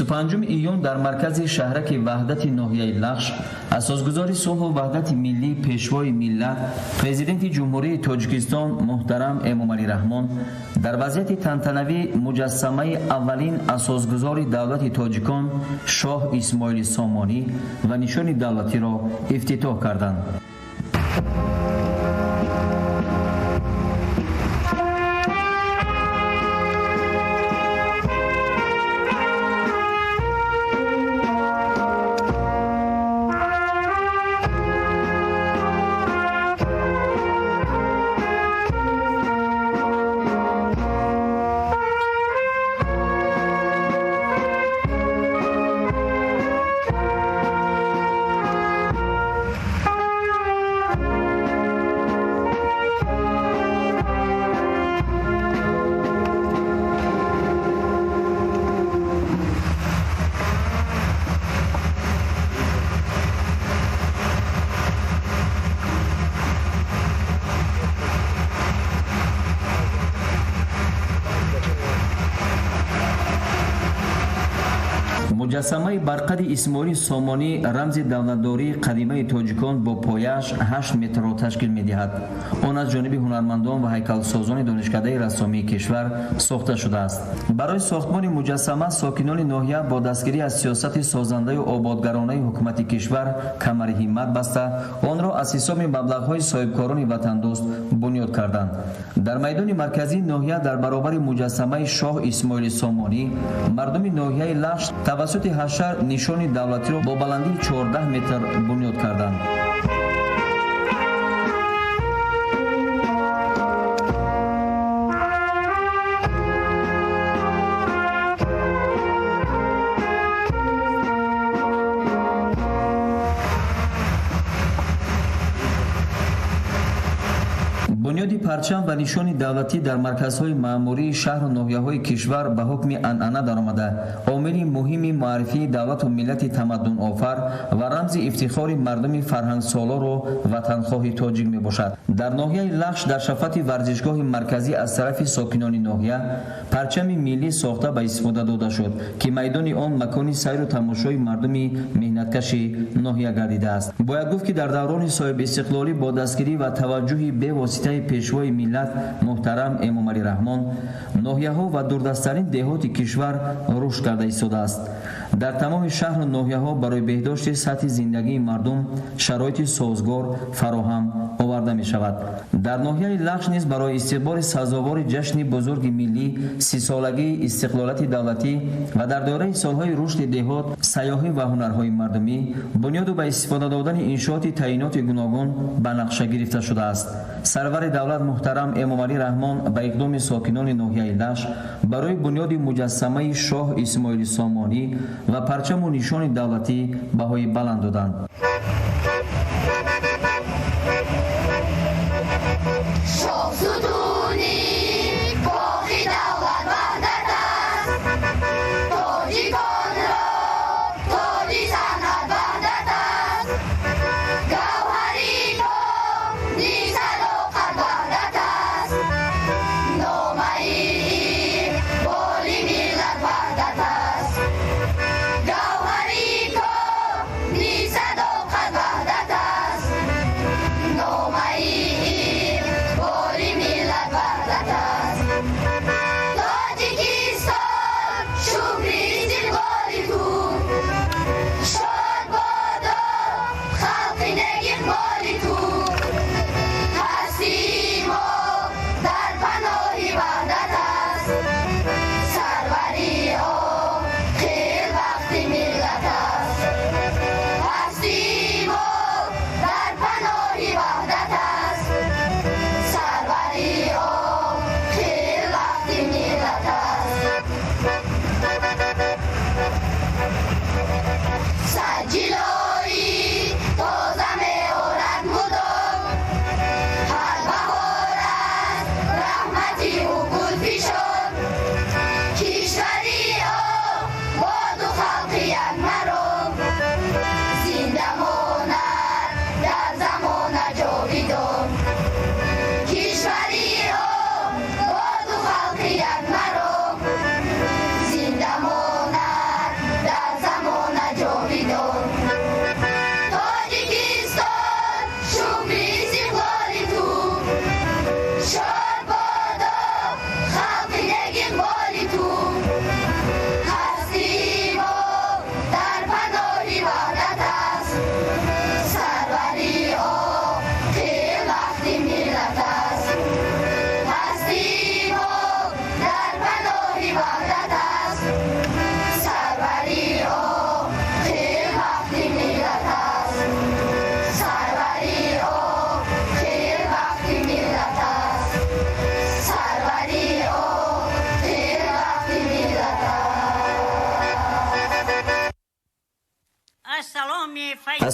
پنجم ایون در مرکز شهرک وحدت ناحیه لخش اساسگزار صلح و وحدت ملی پیشوای ملت پرزیدنت جمهوری تاجیکستان محترم امام علی رحمان در وضعیت تنتنوی مجسمه اولین اساسگزار دولت تاجیکان شاه اسماعیل سامانی و نشان دولتی را افتتاح کردند. مجسمه برقد اسماعیل سامانی رمز دولتداری قدیمه تاجیکان با پایش 8 متر را تشکیل می‌دهد. آن از جانب هنرمندان و هیکلسازان دانشکده رسامی کشور ساخته شده است. برای ساختمان مجسمه ساکنان ناحیه با دستگیری از سیاست سازنده و آبادگرانه حکومت کشور کمر همت بسته آن را از حساب مبلغ‌های صاحبکاران وطن دوست بنیاد کردند. در میدان مرکزی ناحیه در برابر مجسمه شاه اسماعیل سامانی مردم ناحیه لشت توسط حشر نشان دولتی را با بلندی 14 متر بنیاد کردند. بنیاد پرچم و نشان دولتی در مرکزهای معموری شهر و ناحیه‌های کشور به حکم عنعنه درآمده عامل مهم معرفی دولت و ملت تمدن آفر و رمز افتخار مردم فرهنگ سالار و وطنخواه تاجیک میباشد. در ناحیه لخش در شفت ورزشگاه مرکزی از طرف ساکنان ناحیه پرچم ملی ساخته به استفاده داده شد که میدان آن مکانی سیر و تماشای مردم مهنتکش ناحیه گردیده است. باید گفت که در دوران صاحب استقلالی با دستگیری و توجه به واسطه ноҳияи пешвои миллат муҳтарам Эмомалӣ Раҳмон ноҳияҳо ва дурдасттарин деҳоти кишвар рушд карда истодааст. дар тамоми шаҳру ноҳияҳо барои беҳдошти сатҳи зиндагии мардум шароити созгор фароҳам оварда мешавад. дар ноҳияи Лахш низ барои истиқболи сазовори ҷашни бузурги миллӣ сисолагии истиқлолияти давлатӣ ва дар доираи солҳои рушди деҳот, сайёҳӣ ва ҳунарҳои мардумӣ бунёду ба истифода додани иншооти таъиноти гуногун ба нақша гирифта шудааст. сарвари давлат муҳтарам Эмомалӣ Раҳмон ба иқдоми сокинони ноҳияи Лахш барои бунёди муҷассамаи Шоҳ Исмоили Сомонӣ ва парчаму нишони давлатӣ баҳои баланд доданд.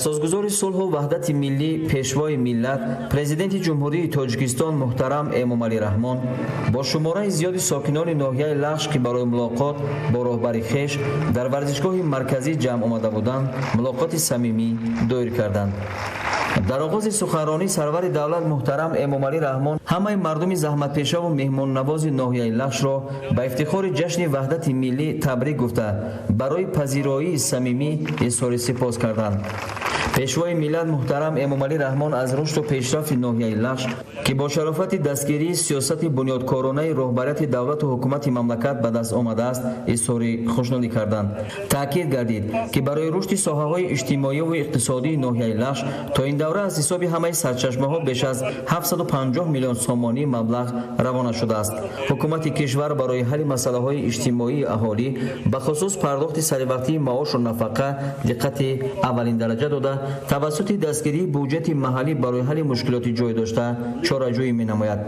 асосгузори сулҳу ваҳдати миллӣ, пешвои миллат, президенти ҷумҳурии Тоҷикистон муҳтарам Эмомалӣ Раҳмон бо шумораи зиёди сокинони ноҳияи Лахш, ки барои мулоқот бо роҳбари хеш дар варзишгоҳи марказӣ ҷамъ омада буданд, мулоқоти самимӣ доир карданд. дар оғози суханронӣ сарвари давлат муҳтарам Эмомалӣ Раҳмон ҳамаи мардуми заҳматпешаву меҳмоннавози ноҳияи Лахшро ба ифтихори ҷашни ваҳдати миллӣ табрик гуфта барои пазироии самимӣ изҳори сипос карданд. пешвои миллат муҳтарам Эмомалӣ Раҳмон аз рушду пешрафти ноҳияи Лахш, ки бо шарофати дастгирии сиёсати бунёдкоронаи роҳбарияти давлату ҳукумати мамлакат ба даст омадааст, изҳори хушнудӣ карданд. таъкид гардид, ки барои рушди соҳаҳои иҷтимоиву иқтисодии ноҳияи Лахш то ин давра аз ҳисоби ҳамаи сарчашмаҳо беш аз 750 миллион сомонӣ маблағ равона шудааст. ҳукумати кишвар барои ҳалли масъалаҳои иҷтимоии аҳолӣ ба хусус пардохти саривақтии маошу нафақа диққати аввалин дараҷа дода, тавассути дастгирии буҷети маҳаллӣ барои ҳалли мушкилоти ҷойдошта чораҷӯӣ менамояд.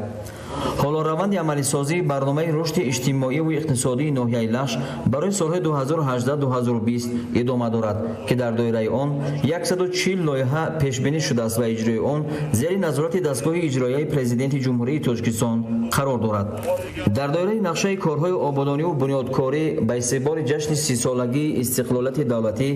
ҳоло раванди амалисозии барномаи рушди иҷтимоиву иқтисодии ноҳияи Лахш барои солҳои 2018-2020 идома дорад, ки дар доираи он 140 лоиҳа пешбинӣ шудааст ва иҷрои он зери назорати дастгоҳи иҷроияи президенти ҷумҳурии Тоҷикистон қарор дорад. дар доираи нақшаи корҳои ободониву бунёдкорӣ ба истиқболи ҷашни 30-солагии истиқлолияти давлатӣ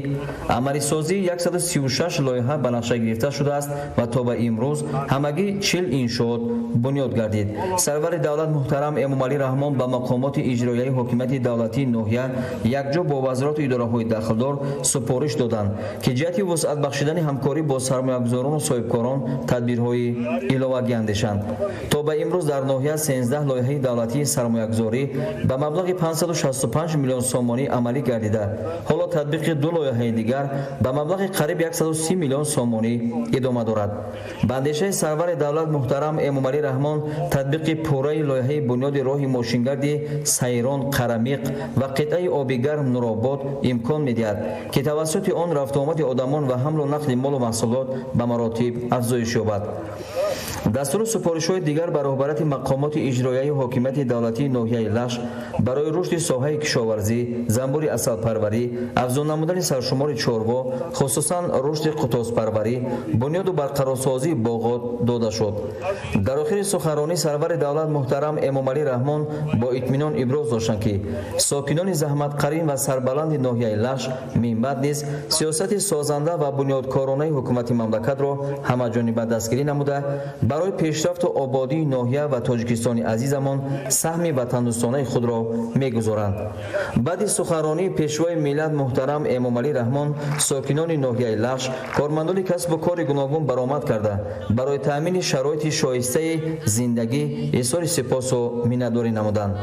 амалисозии 136 лоиҳа ба нақша гирифта шудааст ва то ба имрӯз ҳамагӣ 40 иншоот бунёд гардид. سرور دولت محترم امامعلی رحمان به مقامات اجرایی حکومت دولتی ناحیه یکجا با وزارت و اداره‌های داخلدار سپارش دادند که جهت وسعت بخشیدن همکاری با سرمایه‌گذاران و صاحبکاران تدبیرهای الهه اندیشند. تا به امروز در ناحیه 13 لایحه دولتی سرمایه‌گذاری به مبلغ 565 میلیون سومانی عملی گردیده. حالا تطبیق دو لایحه دیگر به مبلغ قریب 130 میلیون سومانی ادامه دارد. به اندیشه سرور دولت محترم امامعلی رحمان تطبیق پوره لایحه بنیاد راه ماشینگردی سیران قرمیق و قطعه آبیگرم نورآباد امکان می‌دهد که توسط آن رفت و آمد آدمان و حمل و نقل مال و محصولات به مراتب افزایش یابد. دستور سپارش‌های دیگر بر رهبری مقامات اجرایی حکومت دولتی ناحیه لش برای رشد ساحه کشاورزی، زنبور عسل پروری، افزون نمودن سرشمار چاروا، خصوصا رشد قطاس پروری، بنیاد و برقرارسازی باغات داده شد. در آخر سخنرانی سرور دولت محترم امامعلی رحمان با اطمینان ابراز داشتند که ساکنان زحمت‌قرین و سربلند ناحیه لش منبع نیز سیاست سازنده و بنیادکارانه حکومت مملکت را همه‌جانبه دستگیری نموده برای پیشرفت و آبادی ناحیه و تاجیکستان عزیزمان سهم وطن‌دوستانه خود را می‌گذارند. بعد سخنرانی پیشوای ملت محترم امامعلی رحمان ساکنان ناحیه لش کارمندان کسب و کار گوناگون برآمد کرده برای تأمین شرایط شایسته زندگی اظهار سپاس و منتداری نمودند.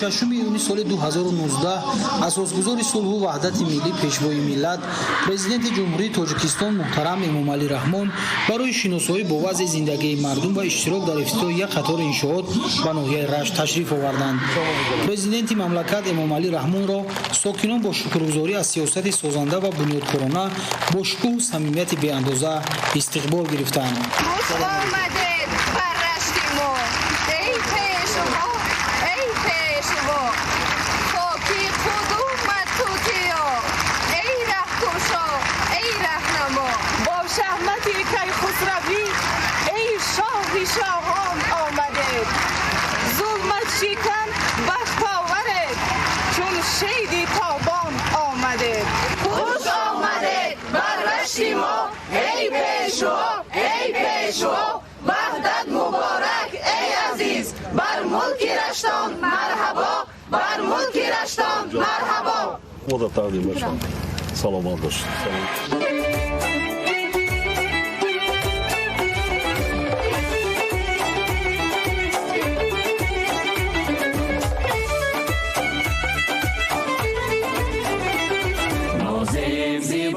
ششم یونی سال 2019 اساسگذار صلح و وحدت ملی پیشوای ملت پرزیدنت جمهوری تاجیکستان محترم امامعلی رحمان برای شناسایی با وضع زندگی مردم و اشتراک در افتتاح یک قطار انشاءات به ناحیه رشت تشریف آوردند. پرزیدنت مملکت امامعلی رحمان را ساکنان با شکرگزاری از سیاست سازنده و بنیادکارانه با شکوه و صمیمیت بی‌اندازه استقبال گرفتند. شاهان آمده ظلمت شکن بخت آورد چون شیدی تابان آمده خوش آمده بر رشت ما ای پیشوا وحدت مبارک ای عزیز بر ملک رشتان مرحبا بر ملک رشتان مرحبا. O da taqdim başkan. Salamat olsun.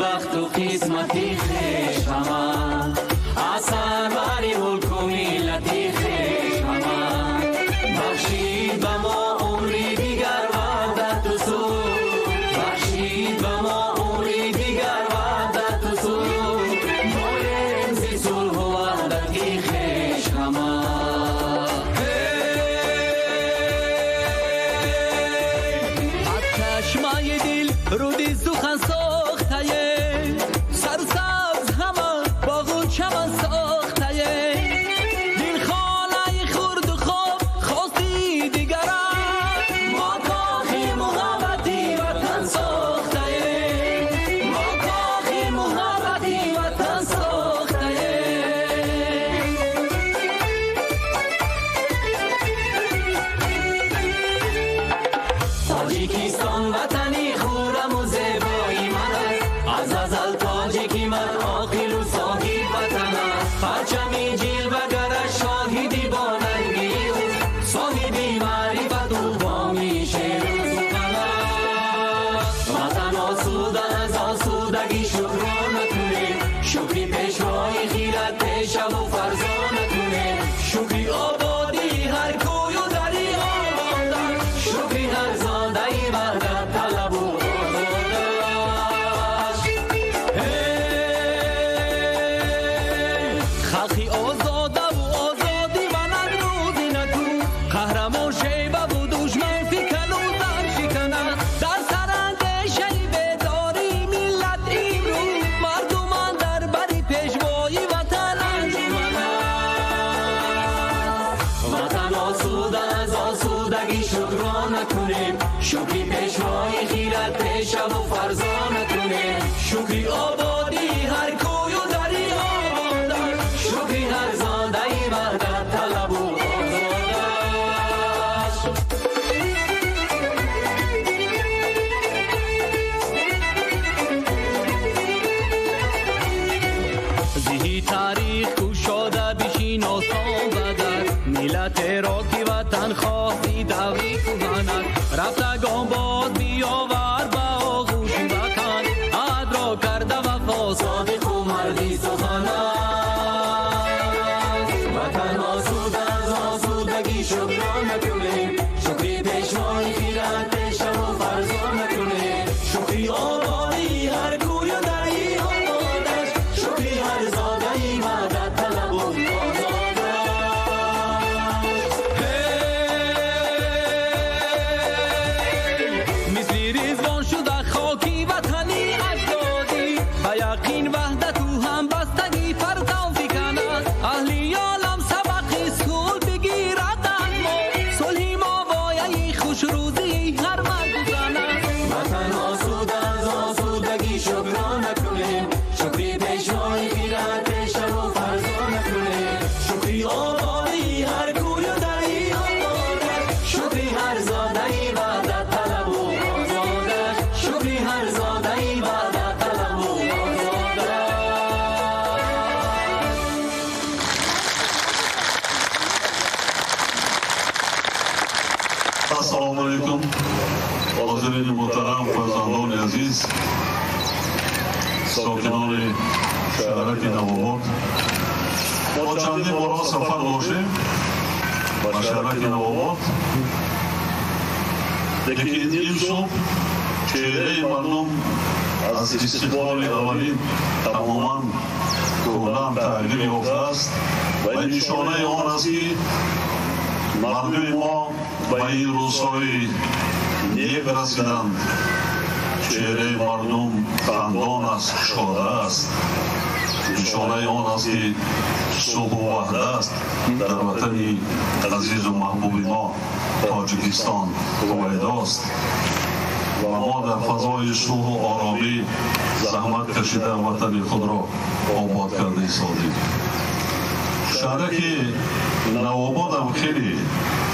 بخت و قسمتی خیش همه اثر بری ملک و ملتی خیش همه بخشید به ما عمری دیگر وحدت و سود بخشید به ما عمری دیگر وحدت و سود ما رمز صلح و وحدتی خیش همه از چشمای دل رودی سخن شکری پیشوای خیرت پیشم و فرزانتونه شکری آبادی هر کوی و دری آبادن شکری هر زاده ای وحدت طلب و زیهی تاریخ کشاده بشیناسان بدر ملت را که وطن خواهی دوی کهنک رفتگان باد بیاور با آغوش وطن عهد را کرده وفا صادق و مردی سخن است وطن آسوده از آسودگی شکران نکنیم شکری پیشوای خیرت پیشم و فرزان نکنیم شکری آبادی هر کوی و دری آبادش شکری هر زاده ای وحدت طلب و مثلی ریزبان شده خاکی وطنی اجدادی به یقین وحدت و هم بستگی فرزان فکن است اهلی عالم سبقی صلح بگیرد اما صلحی ما وایه خوش روزی هر مرد زن است وطن آسوده از آسودگی شکران نکنیم شکری پیشوای خیرت پیشم و فرزان نکنیم شکری آبادی هر کوی و دری آبادش شکری هر زاده ای وحدت طلب و آزادش شکری هر زاده ای وحدت طلب و آزادش السلام علیکم حاضرین محترم فرزندان عزیز ساکنان شهرک نوآباد ما چندین بار سفر داشتیم به شهرک نوآباد لیکن امشب چهره مردم از استقبال اولین تماما کاملا تغییر یافته است و این نشانه آن است که مردم ما به این روزهای نیک رسیدند چهره مردم خندان است شاده است نشانه آن است که صلح و وحدت در وطن عزیز و محبوب ما تاجیکستان پدیداست و ما در فضای صلح و آرامی زحمت کشیده وطن خود را آباد کرده ایستادیم. شهرک نوآباد هم خیلی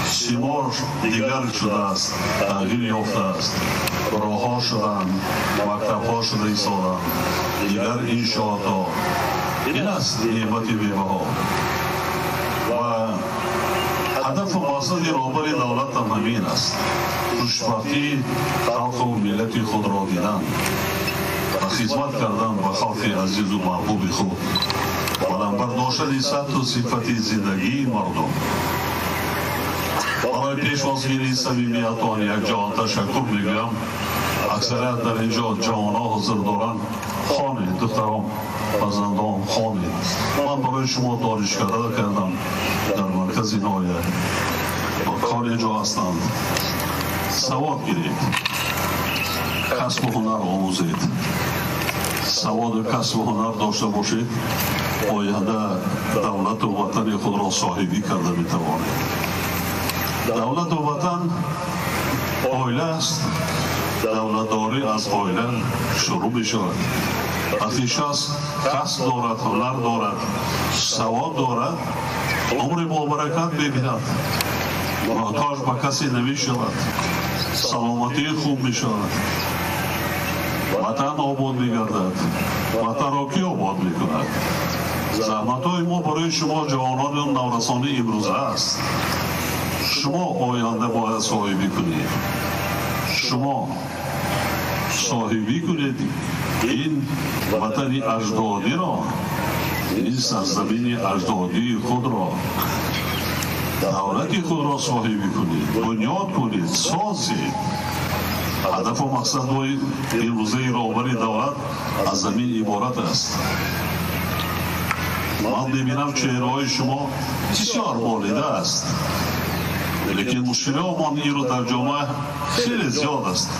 سیمار دیگر شده است تغییر یافته است راه ها شدند مکتب ها شده ایستادند دیگر انشاءات ها این است نعمت بی‌بها و هدف و مقصد رهبر دولت هم همین است خوشبختی خلق و ملت خود را دیدن و خدمت کردن به خلق عزیز و محبوب خود بلندبر داشتن صفت و صفت زندگی مردم برای پیشوازگیری صمیمیتان یک جهان تشکر میگویم اکثریت در اینجا جوانها حاضر دارند خانه دختران فرزندان خانه من برای شما دانشکده کردم در مرکز نایه کار اینجا هستند سواد گیرید کسب و هنر آموزید سواد و کسب و هنر داشته باشید آینده دولت و وطن خود را صاحبی کرده میتوانید دولت و وطن آیله است دولتداری از آیله شروع می شود وقتی شخص کسب دارد هنر دارد سواد دارد عمر با برکت ببیند محتاج به کسی نمی شود سلامتی خوب می شود وطن آباد می گردد وطن را کی آباد می کند زحمت های ما برای شما جوانان نورسانی امروز است شما آینده باید صاحبی کنید شما صاحبی کنید این وطن اجدادی را این سرزمین اجدادی خود را دولت خود را صاحبی کنید بنیاد کنید سازید هدف و مقصد های امروزه رهبر دولت از زمین عبارت است من میبینم چهره‌های شما بسیار بالیده است لیکن مشکلات این رو در جامعه خیلی زیاد است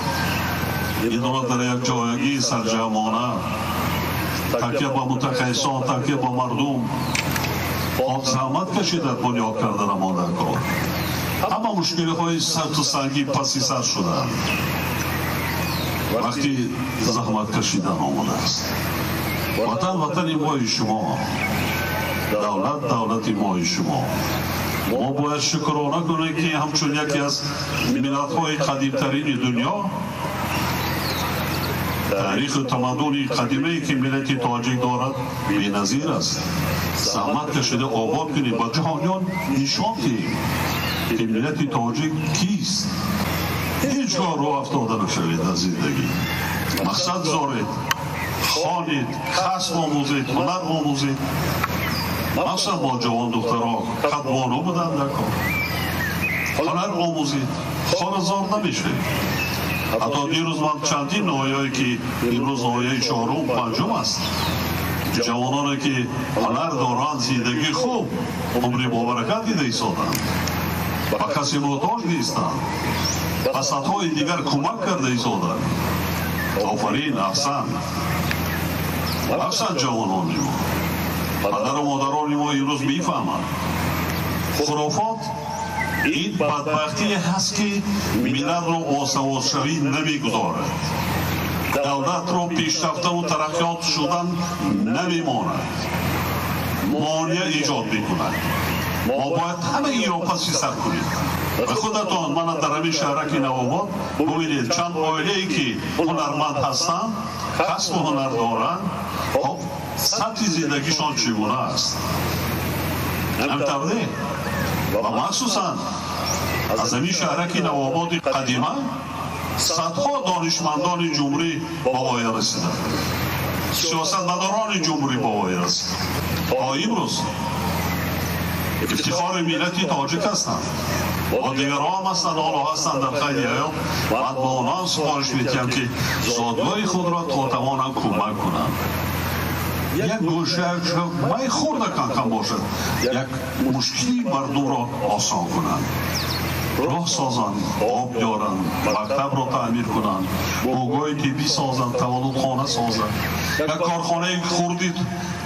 این را در یک جایگی سرجمانه تکیه به متخصصان تکیه به مردم زحمت کشیده بنیاد کردن ما در کار همه مشکل های سخت و سنگین پسی سر شدن وقتی زحمت کشیدن آمده است. وطن مای شما، دولت مای شما. ما باید شکرانه کنیم که همچون یکی از ملت های قدیم ترین دنیا تاریخ تمدن قدیمی که ملت تاجیک دارد بی‌نظیر است. زحمت کشیده آباد کنیم با جهانیان نشان دهیم که ملت تاجیک کیست. هیچگاه رو افتاده نشوید از زندگی. مقصد دارید، خوانید، کسب آموزید، هنر آموزید. مقصد با جوان دخترها قدوانو بودن در کار. هنر آموزید، خارزار نمیشوید. حتی دیروز من چندین نهایه‌ای که امروز نهایه چهارم پنجم است، جوانانی که هنر دارند، زندگی خوب، عمر با برکت دیده ایستادند، با کسی محتاج نیستند، به سطح‌های دیگر کمک کرده ایستادند. آفرین، احسن جوانانی ما. پدر و مادران ما امروز میفهمند خرافات این بدبختی هست که ملت رو آسواشوی نمیگذارد، دولت رو پیشرفته و ترقیات شدن نمیماند، مانع ایجاد میکند. ما باید همه این رو پسی سر کنیم. به خودتان، من در همین شهرک نوآباد ببینید چند عائله‌ای که هنرمند هستند، کسب و هنر دارند، سطح زندگیشان چگونه است. همطوری و مخصوصا از همین شهرک نوآباد قدیمه صدها دانشمندان جمهوری با وای رسیدند، سیاستمداران جمهوری با وای رسیدند. تا امروز افتخار ملت تاجیک هستند و دیگرها هم هستند، حالا هستند در خیلی ایام. من با آنها سفارش می‌دهم که زادگاه خود را تا توانند کمک کنند. یک گوشه مای خورده کم باشد، یک مشکلی مردم را آسان کنند. راه سازند، آب بیارند، مکتب را تعمیر کنند، بوگاه طبی سازند، تولد خانه سازند، یک کارخانه خوردی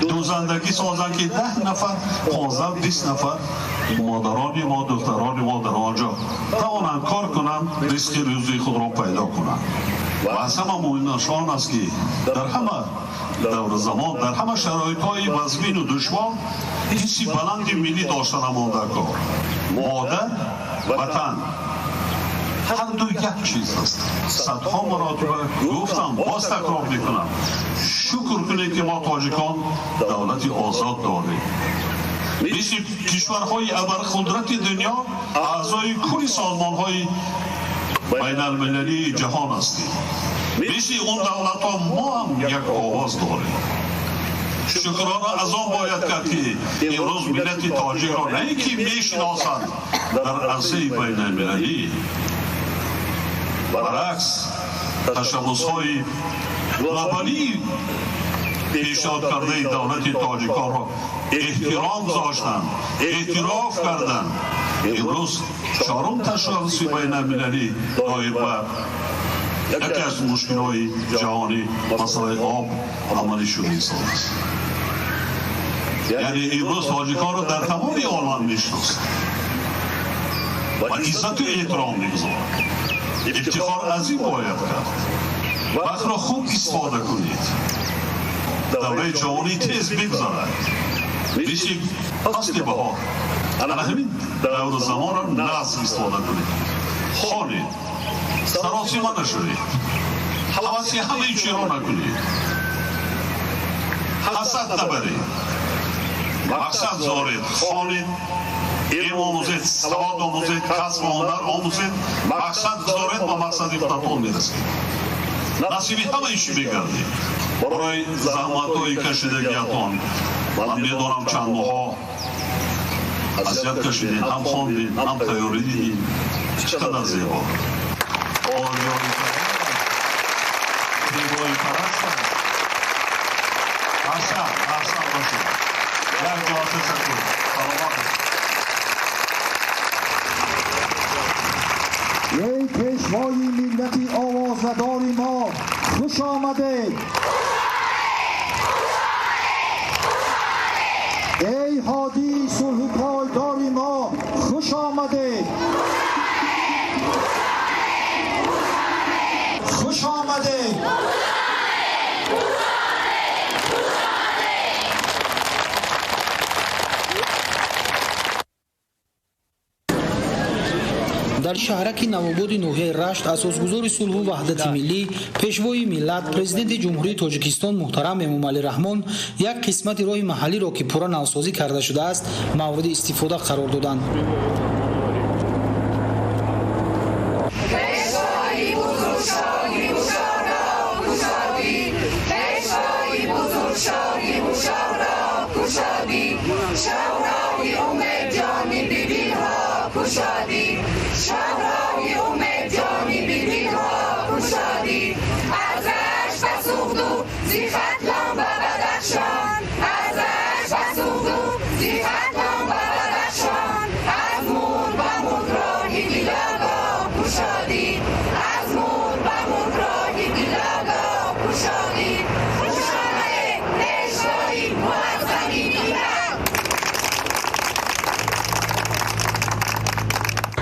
دوزندگی سازند که 10 نفر 15-20 نفر مادران ما، دختران ما در آنجا توانند کار کنند، رزق روزی خود را پیدا کنند. و از همه مهم نشان است که در همه دور زمان، در همه شرایط های وزمین و دشوار، حسی بلند ملی داشتن مانده کار. مادر، وطن، هر دو یک چیز است. صدها مراتبه گفتم، باز تکرار میکنم، شکر کنید که ما تاجیکان دولت آزاد داریم. مثل کشورهای ابرقدرت دنیا اعضای کل سازمانهای بین المللی جهان هستیم. مثل اون دولت ها ما هم یک آواز داریم. شکرانه از آن باید کرد که امروز ملت تاجیک را نه اینکه میشناسند در عرصه بین المللی، برعکس تشبس‌های گلوبالی پیشنهاد کرده دولت تاجیکان را احترام گذاشتند، اعتراف کردند. امروز چهارم تشبس بین المللی دایر بر یکی از مشکل‌های جهانی مسئله آب عملی شده است. یعنی امروز تاجیکان را در تمام عالم میشناسند و عزت و احترام میگذارند. افتخار از این باید کرد. وقت را خوب استفاده کنید. دوره جهانی تیز بگذارد. میشه فصل بهار. همین دور زمان را نظم استفاده کنید. خوانید. سراسیمه نشوید. حواسی همه چی را نکنید. حسد نبرید. مقصد دارید. خوانید. علم آموزید، سواد آموزید، کسب و هنر آموزید. مقصد دارید و مقصد خودتان میرسید. نصیب همه ایشی بگردید. برای زحمت های کشیدگیتان من میدانم چند ماها اذیت کشیدین، هم خواندین، هم تیاری دیدین. چقدر زیبا. آریایی زیبایی پرستن. احسن باشید. یک جلسه سکون. سلامت. ای پیشوای ملت آوازدار ما، خوش آمده. ای هادی صلح پایدار ما، خوش آمده. آمدید خوش آمدید дар шаҳраки навободи ноҳияи рашт асосгузори сулҳу ваҳдати миллӣ пешвои миллат президенти ҷумҳурии тоҷикистон муҳтарам эмомалӣ раҳмон як қисмати роҳи маҳаллиро ки пурра навсозӣ карда шудааст мавриди истифода қарор доданд. شهرهای امید جانی بیبی ها کشادی ازش بسوخدو زی ختلان و بدخشان ازش بسوخدو زی ختلان و بدخشان از مور و ملک راهی دیلاگا کشادی از مور و ملک راهی دیلاگا کشادی خوشانه پیشوایی معظمی میلاد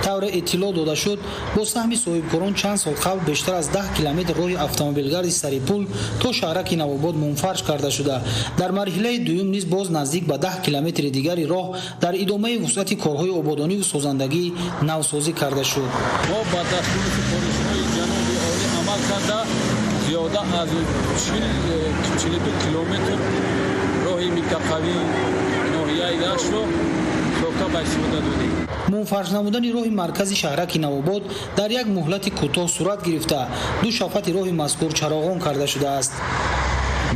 тавре иттилоъ дода шуд бо саҳми соҳибкорон чанд сол қабл бештар аз 10 километр роҳи автомобилгарди сари пул то шаҳраки навобод мунфарш карда шуда дар марҳилаи дуюм низ боз наздик ба 10 километри дигари роҳ дар идомаи вусъати корҳои ободониву созандагӣ навсозӣ карда шуд. мо ба дастури сифоришҳои ҷаноби олӣ амал карда зиёда аз 42 километр роҳи минтақавии ноҳияи раштро сока ба истифода додем. мунфарш намудани роҳи маркази шаҳраки навобод дар як муҳлати кӯтоҳ сурат гирифта ду шафати роҳи мазкур чароғон карда шудааст.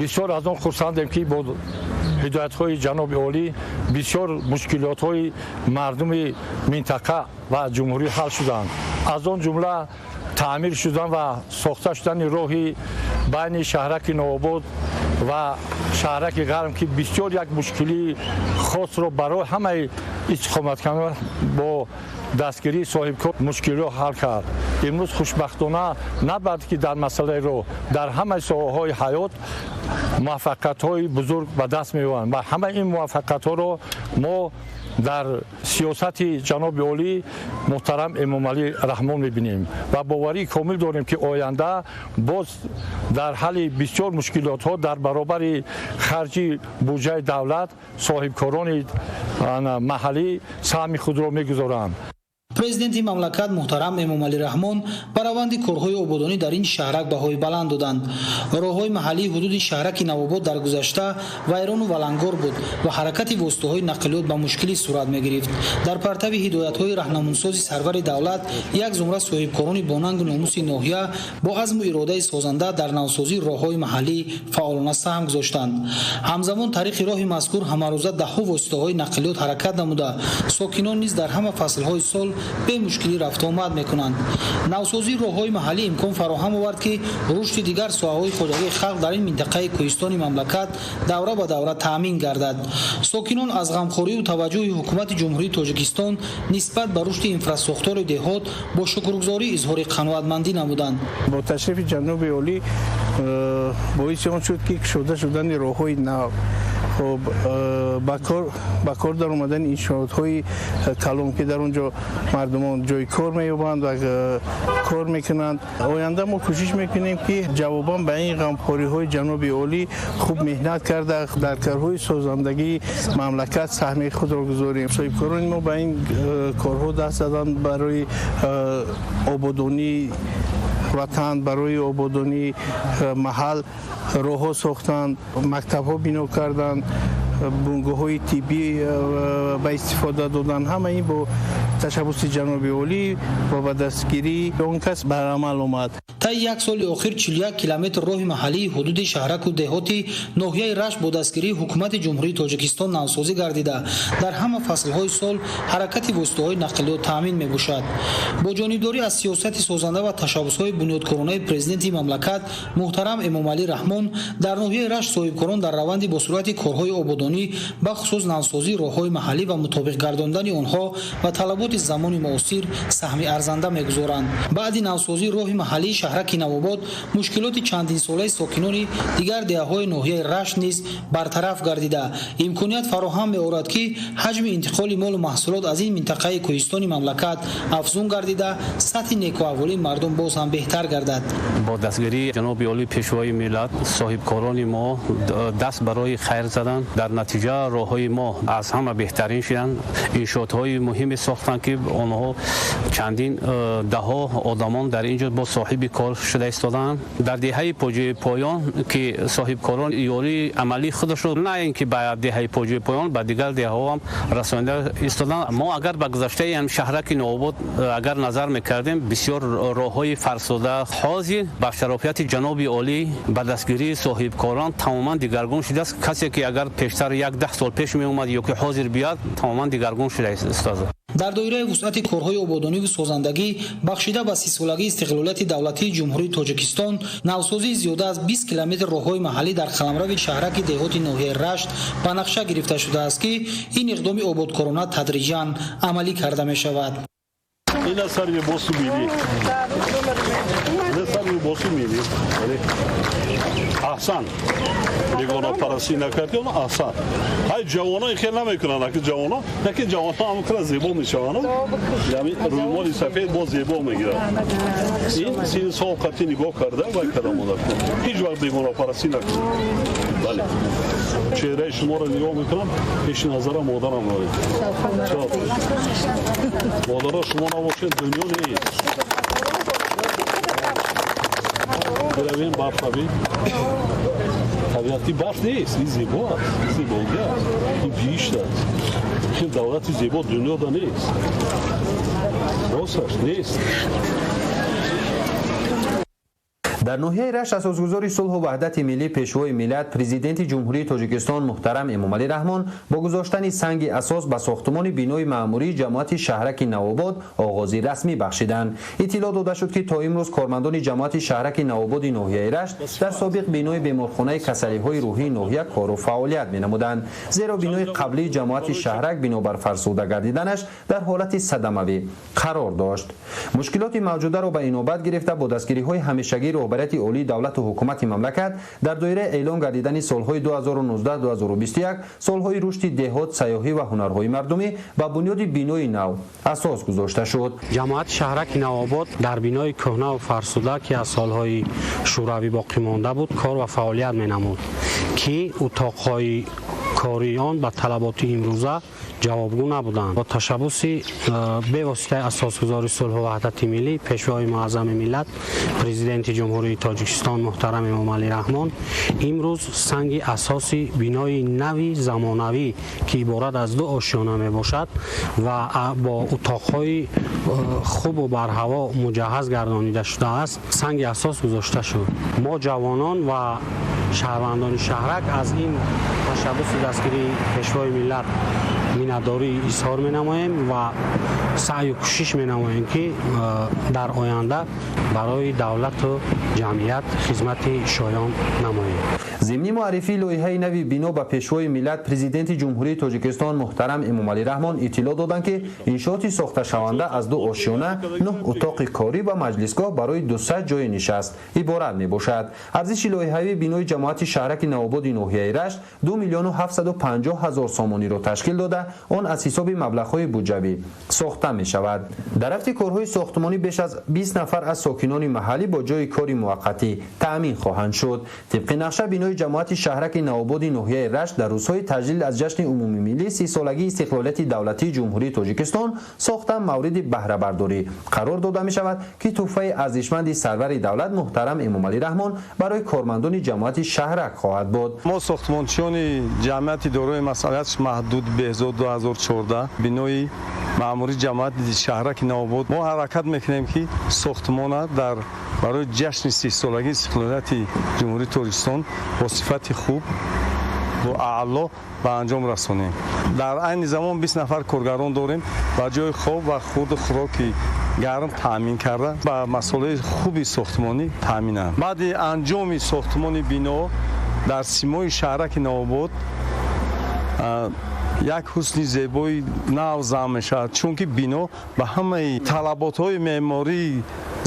бисёр аз он хурсандем ки бо ҳидоятҳои ҷаноби олӣ бисёр мушкилотҳои мардуми минтақа ва ҷумҳурӣ ҳал шуданд. аз он ҷумла таъмир шудан ва сохта шудани роҳи байни шаҳраки навобод ва шаҳраки ғарм ки бисёр як мушкилии хосро барои ҳамаи истиқоматкунонан бо дастгирии соҳибкор мушкилиро ҳал кард. имрӯз хушбахтона набаъд ки дар масъалаи роҳ дар ҳамаи соҳаҳои ҳаёт муваффақиятҳои бузург ба даст меёбанд ва ҳамаи ин муваффақиятҳоро мо дар сиёсати ҷаноби олӣ муҳтарам эмомалӣ раҳмон мебинем ва боварии комил дорем ки оянда боз дар ҳалли бисёр мушкилотҳо дар баробари харҷи буҷаи давлат соҳибкорони маҳаллӣ саҳми худро мегузоранд. президенти мамлакат муҳтарам эмомалӣ раҳмон ба раванди корҳои ободонӣ дар ин шаҳрак баҳои баланд доданд. роҳҳои маҳаллии ҳудуди шаҳраки навобод дар гузашта вайрону валангор буд ва ҳаракати воситаҳои нақлиёт ба мушкилӣ сурат мегирифт. дар партави ҳидоятҳои раҳнамунсози сарвари давлат як зумра соҳибкорони бонангу номуси ноҳия бо азму иродаи созанда дар навсозии роҳҳои маҳаллӣ фаъолона саҳм гузоштанд. ҳамзамон тариқи роҳи мазкур ҳамарӯза даҳҳо воситаҳои нақлиёт ҳаракат намуда сокинон низ дар ҳама фаслҳои сол бемушкилӣ рафтуомад мекунанд. навсозии роҳҳои маҳаллӣ имкон фароҳам овард ки рушди дигар соҳаҳои худовии халқ дар ин минтақаи кӯҳистони мамлакат давра ба давра таъмин гардад. сокинон аз ғамхорию таваҷҷӯҳи ҳукумати ҷумҳурии тоҷикистон нисбат ба рушди инфраструктураи деҳот бо шукргузорӣ изҳори қаноатмандӣ намуданд. бо ташрифи ҷаноби олӣ боиси он шуд ки кушода шудани роҳҳои нав خب با کار در اومدن انشاءات‌های کلان که در اونجا مردمان جای کار می‌یابند و کار میکنند. آینده ما کوشش میکنیم که جواباً به این غمخوری‌های جناب عالی خوب مهنت کرده در کارهای سازندگی مملکت سهم خود را گذاریم. صاحبکاران ما به این کارها دست دادن برای آبادانی وطن، برای آبادانی محل راه‌ها ساختند، مکتب‌ها بنا کردند، بنگاه‌های طبی به استفاده دادن. همه این با تشبث جناب عالی و با دستگیری اون کس بر عمل آمد. تا یک سال آخر 41 کیلومتر راه محلی حدود شهرک و دهاتی ناحیه رشت با دستگیری حکومت جمهوری تاجیکستان نوسازی گردیده در همه فصل‌های سال حرکت واسطه‌های نقلیات تامین می‌باشد. با جانبداری از سیاست سازنده و تشبث‌های بنیادکارانه پرزیدنت مملکت محترم امامعلی رحمان در ناحیه رشت صاحبکاران در روند با صورت کارهای آبادانی به خصوص نوسازی راه‌های محلی و مطابق گرداندن آنها و طلبات زمان معاصر سهم ارزنده می‌گذارند. بعد نوسازی راه محلی شهر шаҳраки Навобод мушкилоти чандинсолаи сокинони дигар деҳаҳои ноҳияи Рашт низ бартараф гардида, имконият фароҳам меорад ки ҳаҷми интиқоли молу маҳсулот аз ин минтақаи кӯҳистони мамлакат афзун гардида, сатҳи некуаҳволии мардум боз ҳам беҳтар гардад. бо дастгирии ҷаноби олии пешвои миллат соҳибкорони мо даст барои хайр заданд. дар натиҷа роҳҳои мо аз ҳама беҳтарин шуданд. иншоотҳои муҳиме сохтанд ки онҳо чандин даҳо одамон дар ин ҷо бо соҳиби кор шуда истоданд. дар деҳаи поҷои поён ки соҳибкорон ёрии амалии худашро на ин ки ба деҳаи поҷои поён ба дигар деҳаҳо ҳам расонида истоданд. мо агар ба гузаштаи шаҳраки Навобод агар назар мекардем, бисёр роҳҳои фарсода ҳозир ба шарофияти ҷаноби олӣ ба дастгирии соҳибкорон тамоман дигаргун шудааст. касе ки агар пештар 10 сол пеш меомад ё ки ҳозир биёяд, тамоман дигаргун шуда истоад. дар доираи вусъати корҳои ободониву созандагӣ бахшида ба 30-солагии истиқлолияти давлатии ҷумҳурии Тоҷикистон, навсозии зиёда аз 20 километр роҳҳои маҳаллӣ дар қаламрави шаҳраки деҳоти ноҳияи Рашт ба нақша гирифта шудааст ки ин иқдоми ободкорона тадриҷан амалӣ карда мешавад. Ина сарви босу мили. Ина сарви босу мили. Аҳсан. Бегона параси накарди, он аҳсан. Ҳай ҷавоно ин хел намекунанд, аки ҷавоно, яки ҷавоно ҳам кра зебо мешаванд. Яъни рӯймоли сафед бо зебо мегирад. Ин син сол қати нигоҳ карда вай кадам ода кун. Ҳеҷ вақт бегона параси накун. Бале. чеҳраи шуморо нигоҳ мекунам, пеши назарам модарам доред. Модаро шумо набошед, дунё нест. биравем барф табед. Табиати барф нест, ин зебо аст, зебоги аст, ин биишт аст. Ин давлати зебо дунёда нест. Росташ нест. дар ноҳияи Рашт асосгузори сулҳу ваҳдати миллӣ пешвои миллат президенти ҷумҳурии Тоҷикистон муҳтарам Эмомалӣ Раҳмон бо гузоштани санги асос ба сохтумони бинои маъмурии ҷамоати шаҳраки Навобод оғози расмӣ бахшиданд. иттилоъ дода шуд ки то имрӯз кормандони ҷамоати шаҳраки Навободи ноҳияи Рашт дар собиқ бинои беморхонаи касалиҳои рӯҳии ноҳия кору фаъолият менамуданд, зеро бинои қаблии ҷамоати шаҳрак бинобар фарсуда гардиданаш дар ҳолати садамавӣ қарор дошт. мушкилоти мавҷударо ба инобат гирифта бо дастгириҳои ҳамешагии роҳбарияти олии давлату ҳукумати мамлакат дар доираи эълон гардидани солҳои 2019-2021 солҳои рушди деҳот, сайёҳӣ ва ҳунарҳои мардумӣ ба бунёди бинои нав асос гузошта шуд. ҷамоати шаҳраки Навобод дар бинои кӯҳнаву фарсуда ки аз солҳои шӯравӣ боқӣ монда буд кор ва фаъолият менамуд ки утоқҳои кори он ба талаботи имрӯза ҷавобгӯ набуданд. бо ташаббуси бевоситаи асосгузори сулҳу ваҳдати миллӣ пешвои муаззами миллат президенти ҷумҳурии Тоҷикистон муҳтарам Эмомалӣ Раҳмон имрӯз санги асоси бинои нави замонавӣ ки иборат аз 2 ошёна мебошад ва бо утоқҳои хубу барҳаво муҷаҳҳаз гардонида шудааст санги асос гузошта шуд. мо ҷавонон ва шаҳрвандони шаҳрак аз ин ташаббуси дастгирии пешвои миллат миннатдорӣ изҳор менамоем ва саъю кӯшиш менамоем ки дар оянда барои давлату ҷамъият хизмати шоён намоем. зимни муаррифии лоиҳаи нави бино ба пешвои миллат президенти ҷумҳурии Тоҷикистон муҳтарам Эмомалӣ Раҳмон иттилоъ доданд ки иншооти сохташаванда аз 2 ошёна, 9 утоқи корӣ ва маҷлисгоҳ барои 200 ҷои нишаст иборат мебошад. арзиши лоиҳавии бинои ҷамоати шаҳраки Навободи ноҳияи Рашт 2 миллиону 750 ҳазор сомониро ташкил дода, он аз ҳисоби маблағҳои буҷавӣ сохта мешавад. дар рафти корҳои сохтмонӣ беш аз 20 нафар аз сокинони маҳаллӣ бо ҷои кори муваққатӣ таъмин хоҳанд шуд. тибқи нақша бинои ҷамоати шаҳраки Навободи ноҳияи Рашт дар рӯзҳои таҷлил аз ҷашни умумии миллӣ 30-солагии истиқлолияти давлатии ҷумҳурии Тоҷикистон сохта мавриди баҳрабардорӣ қарор дода мешавад ки тӯҳфаи арзишманди сарвари давлат муҳтарам Эмомалӣ Раҳмон барои кормандони ҷамоати шаҳрак хоҳад буд. мо сохтмончиёни ҷамъияти дорои масъулиятш маҳдуд беҳзод 2014 бинои маъмурии ҷамъияти шаҳраки Навобод мо ҳаракат мекунем ки сохтмона дар барои ҷашни 30-солагии истиқлолияти ҷумҳурии Тоҷикистон бо сифати хуб бо аъло ба анҷом расонем. дар айни замон 20 нафар коргарон дорем ба ҷои хоб ва хурду хӯроки гарм таъмин карда ба масъулияти хуби сохтмонӣ таъминанд. баъди анҷоми сохтмони бино дар симои шаҳраки Навобод як ҳусни зебои нав заъм мешавад, чунки бино ба ҳамаи талаботҳои меъмории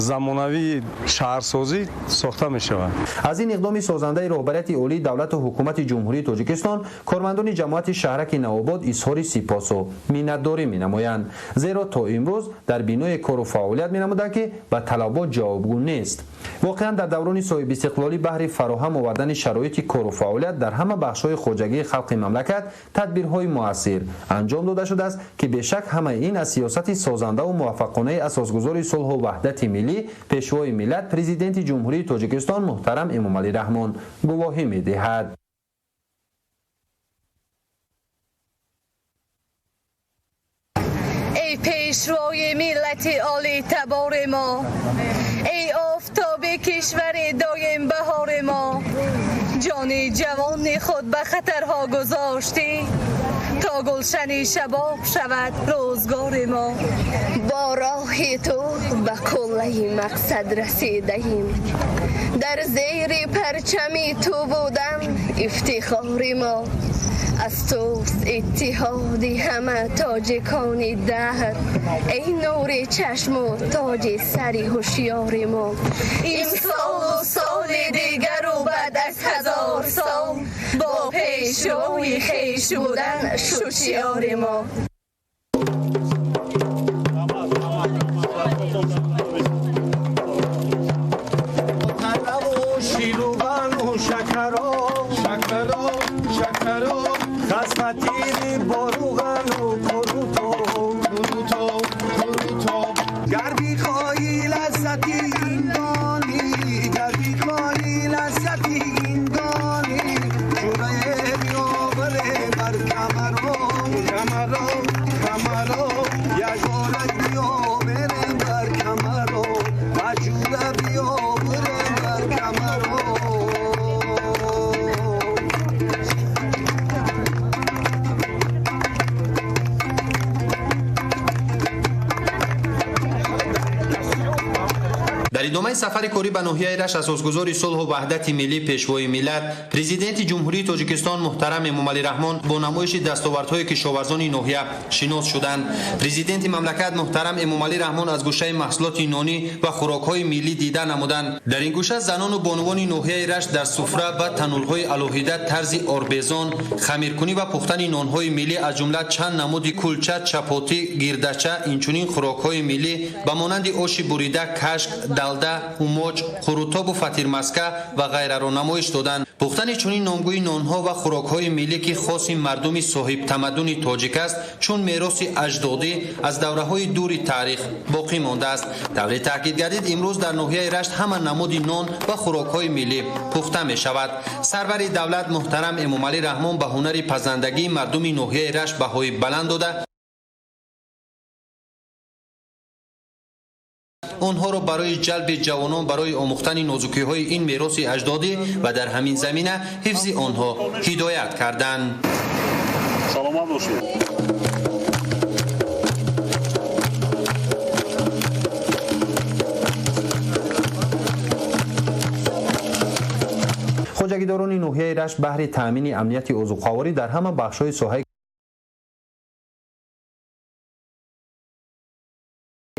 замонавии шаҳрсозӣ сохта мешавад. аз ин иқдоми созандаи роҳбарияти олии давлату ҳукумати ҷумҳурии тоҷикистон кормандони ҷамоати шаҳраки навобод изҳори сипосу миннатдорӣ менамоянд, зеро то имрӯз дар бинои кору фаъолият менамуданд ки ба талабот ҷавобгӯ нест. воқеан дар даврони соҳибистиқлолӣ баҳри фароҳам овардани шароити кору фаъолият дар ҳама бахшҳои хоҷагии халқи мамлакат тадбирҳои муассир анҷом дода шудааст ки бешак ҳамаи ин аз сиёсати созандаву муваффақонаи асосгузори сулҳу ваҳдати миллӣ пешвои миллат президенти ҷумҳурии тоҷикистон муҳтарам эмомалӣ раҳмон гувоҳӣ медиҳад. ای پیشوای ملت عالی تبار ما، ای آفتاب کشور دایم بهار ما، جان جوان خود به خطرها گذاشتی تا گلشن شباب شود روزگار ما. با راه تو به کله مقصد رسیدیم، در زیر پرچم تو بودن افتخار ما. از توست اتحادی همه تاجکان دهر، ای نور چشم و تاج سر هوشیار ما. این سال و سال دیگر و بعد از 1000 سال با پیشوای خویش بودن هوشیار ما. خسمتیری باروغن و کروتو گر بیخواهی لذتی این دانی، گر بیخواهی لذتی این دانی، شوره بیاوره بر کمرو یگارک بیاوره بر کمرو وجوده بیاوره بر کمرو. در ادامه سفر کاری به ناحیه رشت اساسگزاری صلح و وحدت ملی پیشوای ملت پرزیدنت جمهوری تاجیکستان محترم امامعلی رحمان با نمایش دستاوردهای کشاورزان ناحیه شناس شدند. پرزیدنت مملکت محترم امامعلی رحمان از گوشه محصولات نانی و خوراکهای ملی دیده نمودند. در این گوشه زنان و بانوان ناحیه رشت در سفره و تنورهای الوهیده طرز آربزان، خمیرکنی و پختن نانهای ملی از جمله چند نمود کلچه، چپاتی، گردچه، اینچنین خوراکهای ملی به مانند آش بریده، کشک، دلده، هموج، خروتاب و فطیرمسکه و غیره را نمایش دادند. پختن چنین نامگوی نانها و خوراکهای ملی که خاص مردم صاحب تمدن تاجیک است چون میراث اجدادی از دوره‌های دور تاریخ باقی مانده است. طبق تاکید گردید امروز در ناحیه رشت همه نمود نان و خوراکهای ملی پخته می شود. سرور دولت محترم امامعلی رحمان به هنر پزندگی مردم ناحیه رشت بهای بلند داده آنها را برای جلب جوانان برای آموختن نازکی‌های این میراث اجدادی و در همین زمینه حفظ آنها هدایت کردند. سلامت باشید. خوجگیداران ناحیه رشت بهر تامین امنیت عضوخواری در همه بخش‌های ساحه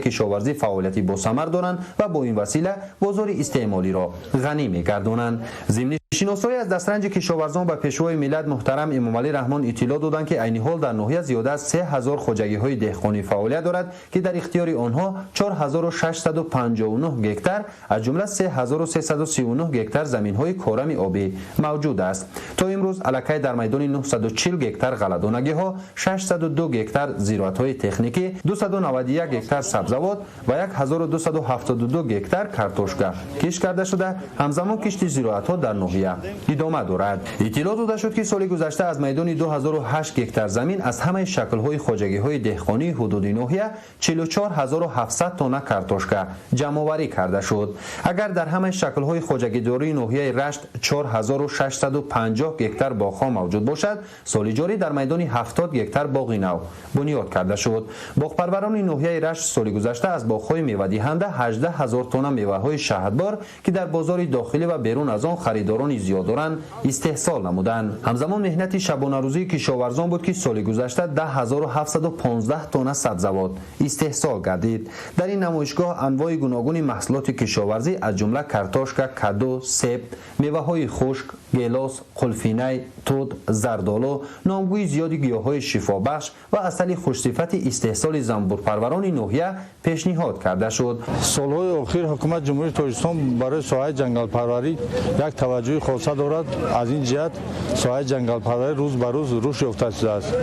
کشاورزی فعالیتی با ثمر دارند و با این وسیله بازار استعمالی را غنی می‌گردانند. ضمن شناسایی از دسترنج کشاورزان به پیشوای ملت محترم امامعلی رحمان اطلاع دادند که عین حال در ناحیه زیاده از 3000 خوجگی‌های دهقانی فعالیت دارد که در اختیار آنها 4659 گکتار از جمله 3339 گکتار زمین‌های کارم آبی موجود است. تا امروز الکی در میدان 940 گکتار غله‌دانگی‌ها، 602 گکتار زراعت‌های تکنیکی، 291 گکتار سبزوات و 1272 گکتار کارتوشکا کشت کرده شده. همزمان کشت زراعت‌ها در ناحیه ادامه دارد. اطلاع داده شد که سال گذشته از میدان 2008 گکتار زمین از همه شکل‌های خوجگی‌های دهقانی حدود ناحیه 44700 تن کارتوشکا جمع‌آوری کرده شد. اگر در همه شکل‌های خوجگیداری ناحیه رشت 4650 گکتار باغ‌ها موجود باشد، سال جاری در میدان 70 گکتار باغ نو بنیاد کرده شد. باغ‌پروران ناحیه رشت سال گذشته از باغ‌های میوه‌دهنده 18000 تن میوه‌های شهدبار که در بازار داخلی و بیرون از آن خریداران زیاد دارند استحصال نمودند. همزمان مهنت شبانه روزی کشاورزان بود که سال گذشته 10715 تن سبزوات استحصال گردید. در این نمایشگاه انواع گوناگون محصولات کشاورزی از جمله کارتوشکا، کدو، سیب، میوه‌های خشک، گیلاس، قلفینه، توت، زردآلو، نامگوی زیادی گیاه‌های شفابخش و عسل خوش‌صفت استحصال زنبورپروران ناحیه پیشنهاد کرده شد. سالهای اخیر حکومت جمهوری تاجیکستان برای ساحه جنگل پروری یک توجه خاصه دارد. از این جهت ساحه جنگل پروری روز به روز رشد یافته شده است.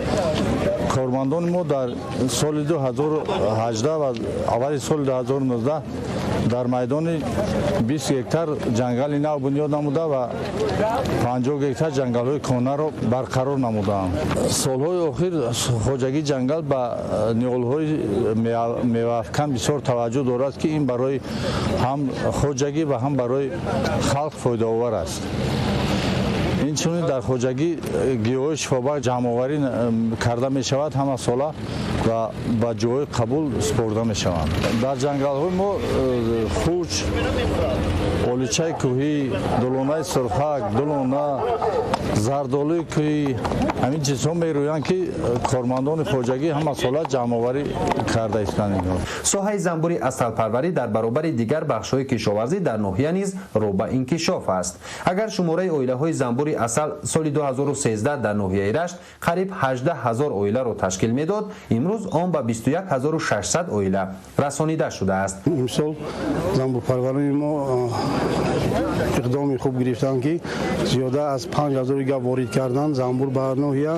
کارمندان ما در سال 2018 و اول سال 2019 در میدان 20 هکتار جنگل نو بنیاد نموده و 50 هکتار جنگل های کهنه را برقرار نمودند. سالهای اخیر خواجگی جنگل به نیال های میوه‌افکن بسیار توجه دارد که این برای هم خواجگی و هم برای خلق فایده آور است. این چون در خواجگی گیاه شفابخش جمع‌آوری کرده می شود همه ساله و با جای قبول سپرده می شوند. در جنگل های ما خوش، اولیچه کوهی، دلونه سرخک، دلونه زردآلوی کوهی، همین چیزها می رویند که کارمندان خواجگی همه ساله جمع‌آوری کرده اند. ساحه زنبوری عسل پروری در برابر دیگر بخش‌های کشاورزی در ناحیه نیز رو به انکشاف است. اگر شماره اویله‌های زنبوری عسل سال 2013 در ناحیه رشت قریب 18000 اویله را تشکیل میداد، امروز آن به 21600 اویله رسانیده شده است. امسال زنبورپروران ما اقدام خوب گرفتند که زیاده از 5000 گاو وارد کردند. زنبور به ناحیه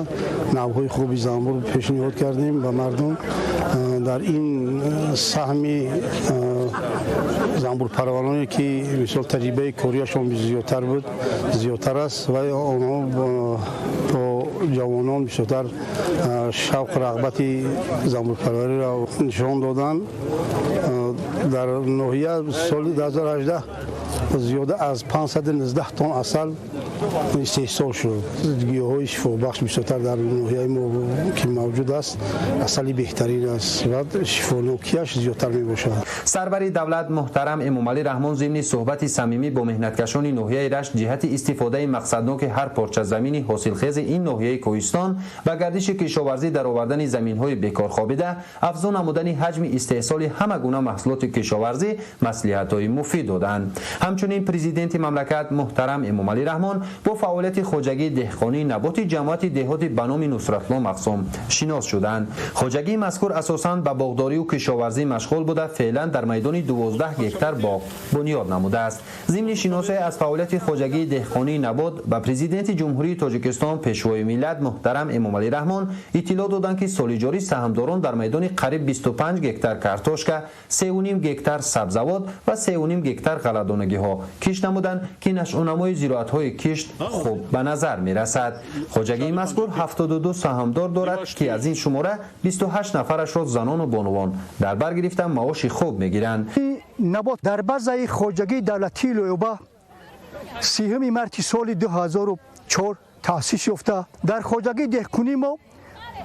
نوهای خوبی زنبور پیشنهاد کردیم به مردم. در این سهم زنبورپرورانی که مثلا تجربه کاریشان زیادتر بود زیادتر است و آنها با جوانان بیشتر شوق رغبت زنبورپروری را نشان دادند. در ناحیه سال 2018 زیاده از 519 تن عسل استحصال شد. گیاهای شفابخش بیشتر در ناحیه ما که موجود است عسل بهترین است و شفانوکیش زیادتر می باشد. سرور دولت محترم امامعلی رحمان ضمن صحبت صمیمی با مهنتکشان ناحیه رشت جهت استفاده مقصدناک هر پارچه زمین حاصلخیز این ناحیه کوهستان و گردش کشاورزی در آوردن زمین‌های بیکار خوابیده، افزون نمودن حجم استحصال همه گونه محصولات کشاورزی مصلحت‌های مفید دادند. همچنین پرزیدنت مملکت محترم امامعلی رحمان با فعالیت خواجگی دهقانی نبات جماعت دهات به نام نصرت الله مقسوم شناس شدند. خواجگی مذکور اساساً به باغداری و کشاورزی مشغول بوده، فعلا در میدان 12 هکتار باغ بنیاد نموده است. ضمن شناسایی از فعالیت خواجگی دهقانی نبات به پرزیدنت جمهوری تاجیکستان پیشوای ملت محترم امامعلی رحمان اطلاع دادند که سال جاری سهامداران در میدان قریب 25 هکتار کارتوشکا، 3.5 هکتار سبزوات و 3.5 هکتار غله‌دانگی ها کشت نمودند که نشأه‌نمای زراعت‌های کشت خوب به نظر می رسد. خواجگی مذکور 72 سهامدار دارد که از این شماره 28 نفرش را زنان و بانوان در بر گرفتن معاش خوب می گیرند. نبات در بازه خواجگی دولتی لویوبا 30 مارس سال 2004 تأسیس یافته. در خواجگی دهقانی ما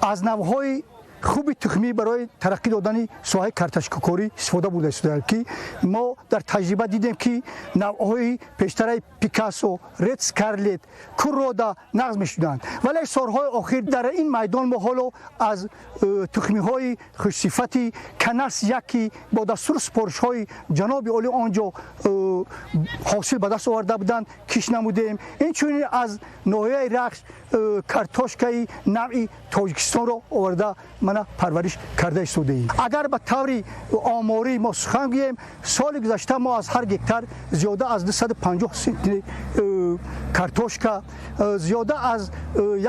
از نوهای خوبی تخمی برای ترقی دادن ساحه کارتوشکاری استفاده بوده است که ما در تجربه دیدیم که نوعهای پیشتر پیکاسو، رد اسکارلت، کورودا نقض می‌شدند، ولی سالهای اخیر در این میدان ما حالا از تخمی‌های خوش‌صفتی کناس یکی با دستور سپارش‌های جناب عالی آنجا حاصل به دست آورده بودند کش نمودیم. این چون از ناحیه رخش کارتوشکای نوعی تاجیکستان را آورده من پرورش کرده استودیم. اگر به طور آماری ما سخن بگوییم سال گذشته ما از هر هکتار زیاده از 250 سنتیمتر کارتوشکا، زیاده از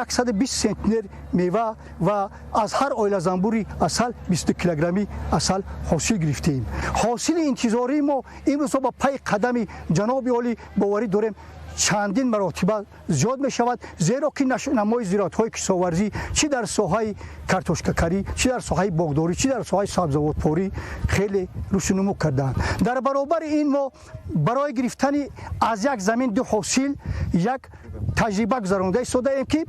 120 سنتیمتر میوه و از هر اویله زنبوری عسل 20 کیلوگرمی عسل حاصل گرفتیم. حاصل انتظاری ما امروز با پای قدم جناب عالی باوری داریم چندین مراتب زیاد می شود، زیرا که نمای زراعت‌های کشاورزی چی در ساحه کارتوشکاری، چی در ساحه باغداری، چی در ساحه سبزوارپوری خیلی رشد نمو کردند. در برابر این ما برای گرفتن از یک زمین دو حاصل یک تجربه گذرانده استفاده ایم که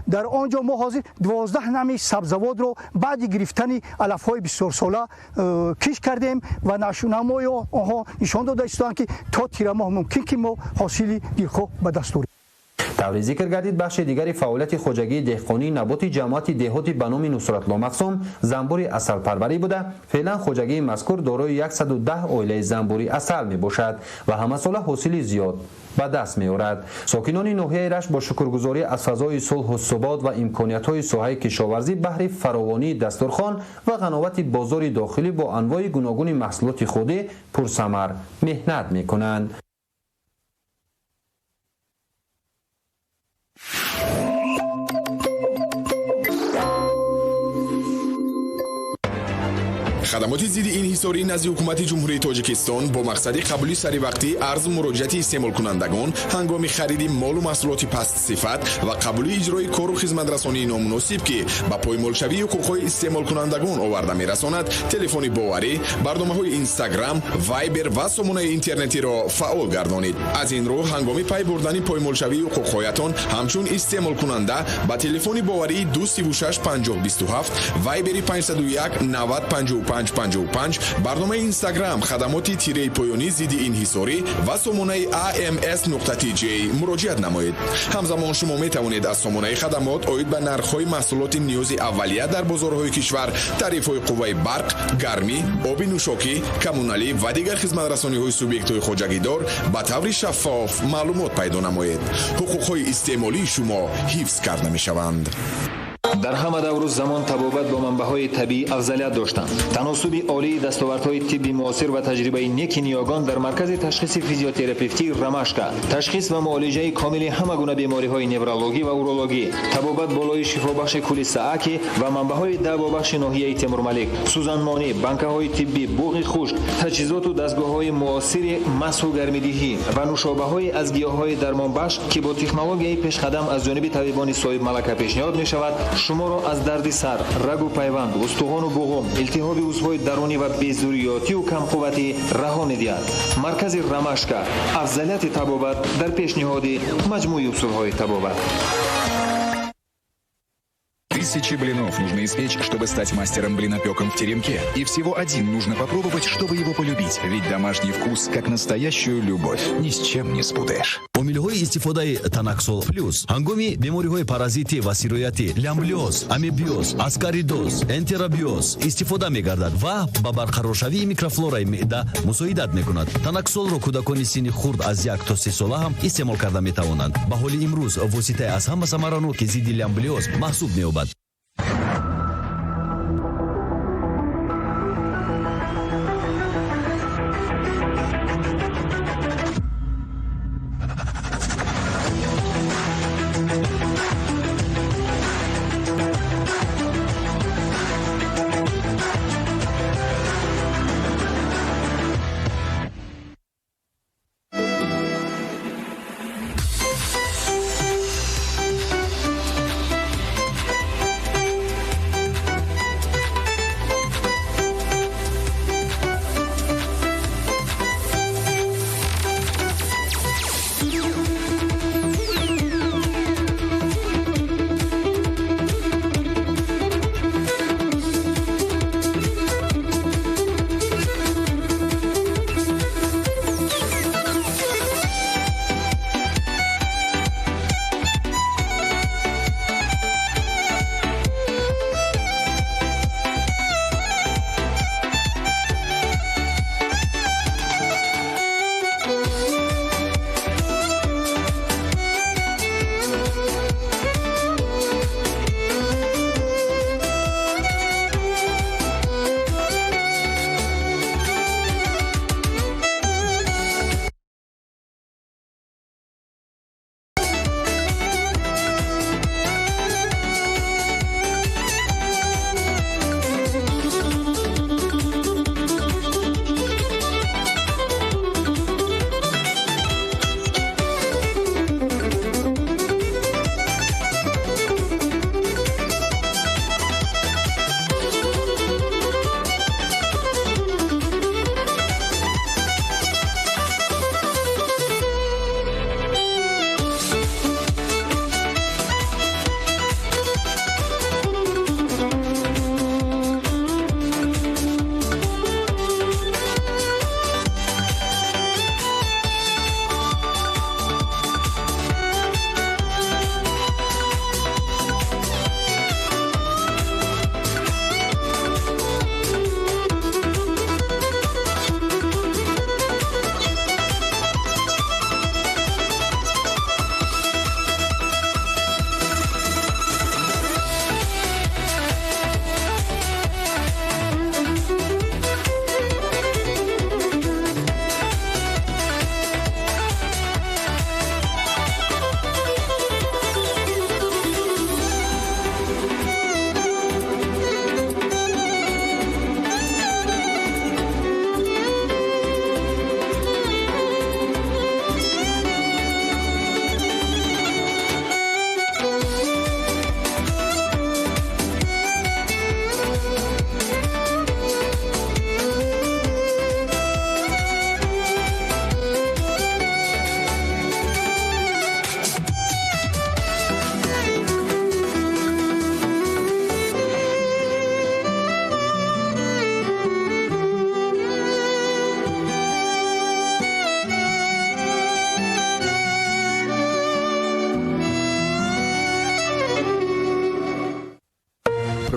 در آنجا ما حاضر 12 نوع سبزوات رو بعد گرفتن علف‌های بسیار ساله کش کردیم و نمای آنها نشان داده استند که تا تیر ماه ممکن که ما حاصل افزایی گیرخواه به دستور. طوری ذکر گردید بخش دیگری فعالیت خوجگی دهقانی نبات جماعت دهاتی به نام نصرت لامقسوم زنبوری عسل پروری بوده. فعلا خوجگی مذکور دارای 110 عائله زنبوری عسل می باشد و همه ساله حاصلی زیاد به دست می آورد. ساکنان ناحیه رشت با شکرگزاری از فضای صلح و ثبات و امکانیت‌های ساحه کشاورزی بهره فراوانی دسترخوان و قناعت بازار داخلی با انواع گوناگون محصولات خودی پرثمر مهنت می کنند. خدمات ضد انحصاری نزد حکومت جمهوری تاجیکستان با مقصد قبولی سریع عرض مراجعت استعمال کنندگان هنگام خرید مال و محصولات پست صفت و قبولی اجرای کار و خدمت رسانی نامناسب که با پایمالشوی حقوق‌های استعمال کنندگان آورده می‌رساند تلفن باوری برنامه‌های اینستاگرام، وایبر و سامانه اینترنتی را فعال گردانید. از این رو هنگام پای بردن پایمالشوی حقوق‌هایتان همچون استعمال کننده با تلفن باوری 236 5027 وایبری 501 90 55 برنامه اینستاگرام خدمات تیره پایانی ضد انحصاری و سامانه ams.tj مراجعت نمایید. همزمان شما می توانید از سامانه خدمات عاید به نرخ‌های محصولات نیاز اولیه در بازارهای کشور، تعرفه‌های قوه برق، گرمی، آب نوشاکی، کمونالی و دیگر خدمت رسانی‌های سوبیکت‌های خوجگیدار به طور شفاف معلومات پیدا نمایید. حقوق‌های استعمالی شما حفظ کرده می‌شوند. در همه دور و زمان طبابت با منبع‌های طبیعی افضلیت داشتند. تناسب عالی دستاوردهای طبی معاصر و تجربه نیک نیاگان در مرکز تشخیص فیزیوتراپیستی رمشکا، تشخیص و معالجه کامل همه گونه بیماری‌های نورولوژی و اورولوژی، طبابت بالای شفابخش کل ساعکی و منبع‌های دعوابخش ناحیه تیمورملک، سوزنمانی، بانک‌های طبی، بوق خشک، تجهیزات و دستگاه‌های معاصر مسح و گرمیدهی و نوشابه‌های از گیاه‌های درمانبخش که با تکنولوژی پیشقدم از جانب طبیبان صاحب ملکه پیشنهاد می‌شود شما را از درد سر، رگ و پیوند، استخوان و بوم، التهاب عضوهای درونی و بیزوریاتی و کم قوتی رها می‌دهد. مرکز رمشکا، افضلیت طبابت در پیشنهاد مجموعه اصول‌های طبابت. Тысячи блинов нужно испечь, чтобы стать мастером-блинопеком в теремке. И всего один нужно попробовать, чтобы его полюбить. Ведь домашний вкус, как настоящую любовь, ни с чем не спутаешь. омилҳои истифодаи танаксол плюс ҳангоми бемориҳои паразитӣ ва сироятӣ лямблиоз, амебиоз, аскаридоз, энтеробиоз истифода мегардад ва ба барқароршавии микрофлораи меъда мусоидат мекунад. танаксолро кӯдакони синни хурд аз 1 то 3 сола ҳам истеъмол карда метавонанд. ба ҳоли имрӯз воситае аз ҳама самараноки зидди лямблиоз маҳсуб меёбад.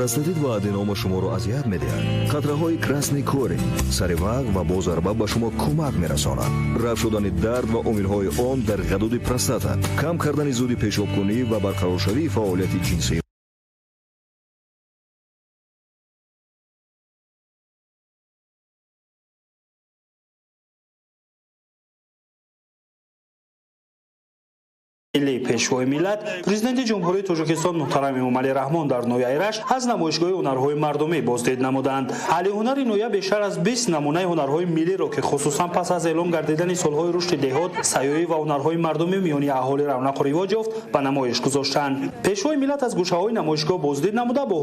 простатит ва аденома шуморо азият медиҳад. қатраҳои красни кори, сари вақт ва бо зарба ба шумо кӯмак мерасонад. рафт шудани дард ва омилҳои он дар ғадуди простата, кам кардани зуди пешобкунӣ ва барқароршавии фаъолияти ҷинсӣ. ملی پیشوای ملت پرزیدنت جمهوری تاجیکستان محترم امومعلی رحمان در نویای رشت از نمایشگاه هنرهای مردمی بازدید نمودند. علی هنر نویا بیشتر از 20 نمونه هنرهای ملی را که خصوصا پس از اعلام گردیدن سالهای رشد دهات، سیاحی و هنرهای مردمی میان اهالی رونق و رواج یافت به نمایش گذاشتند. پیشوای ملت از گوشه‌های نمایشگاه بازدید نموده با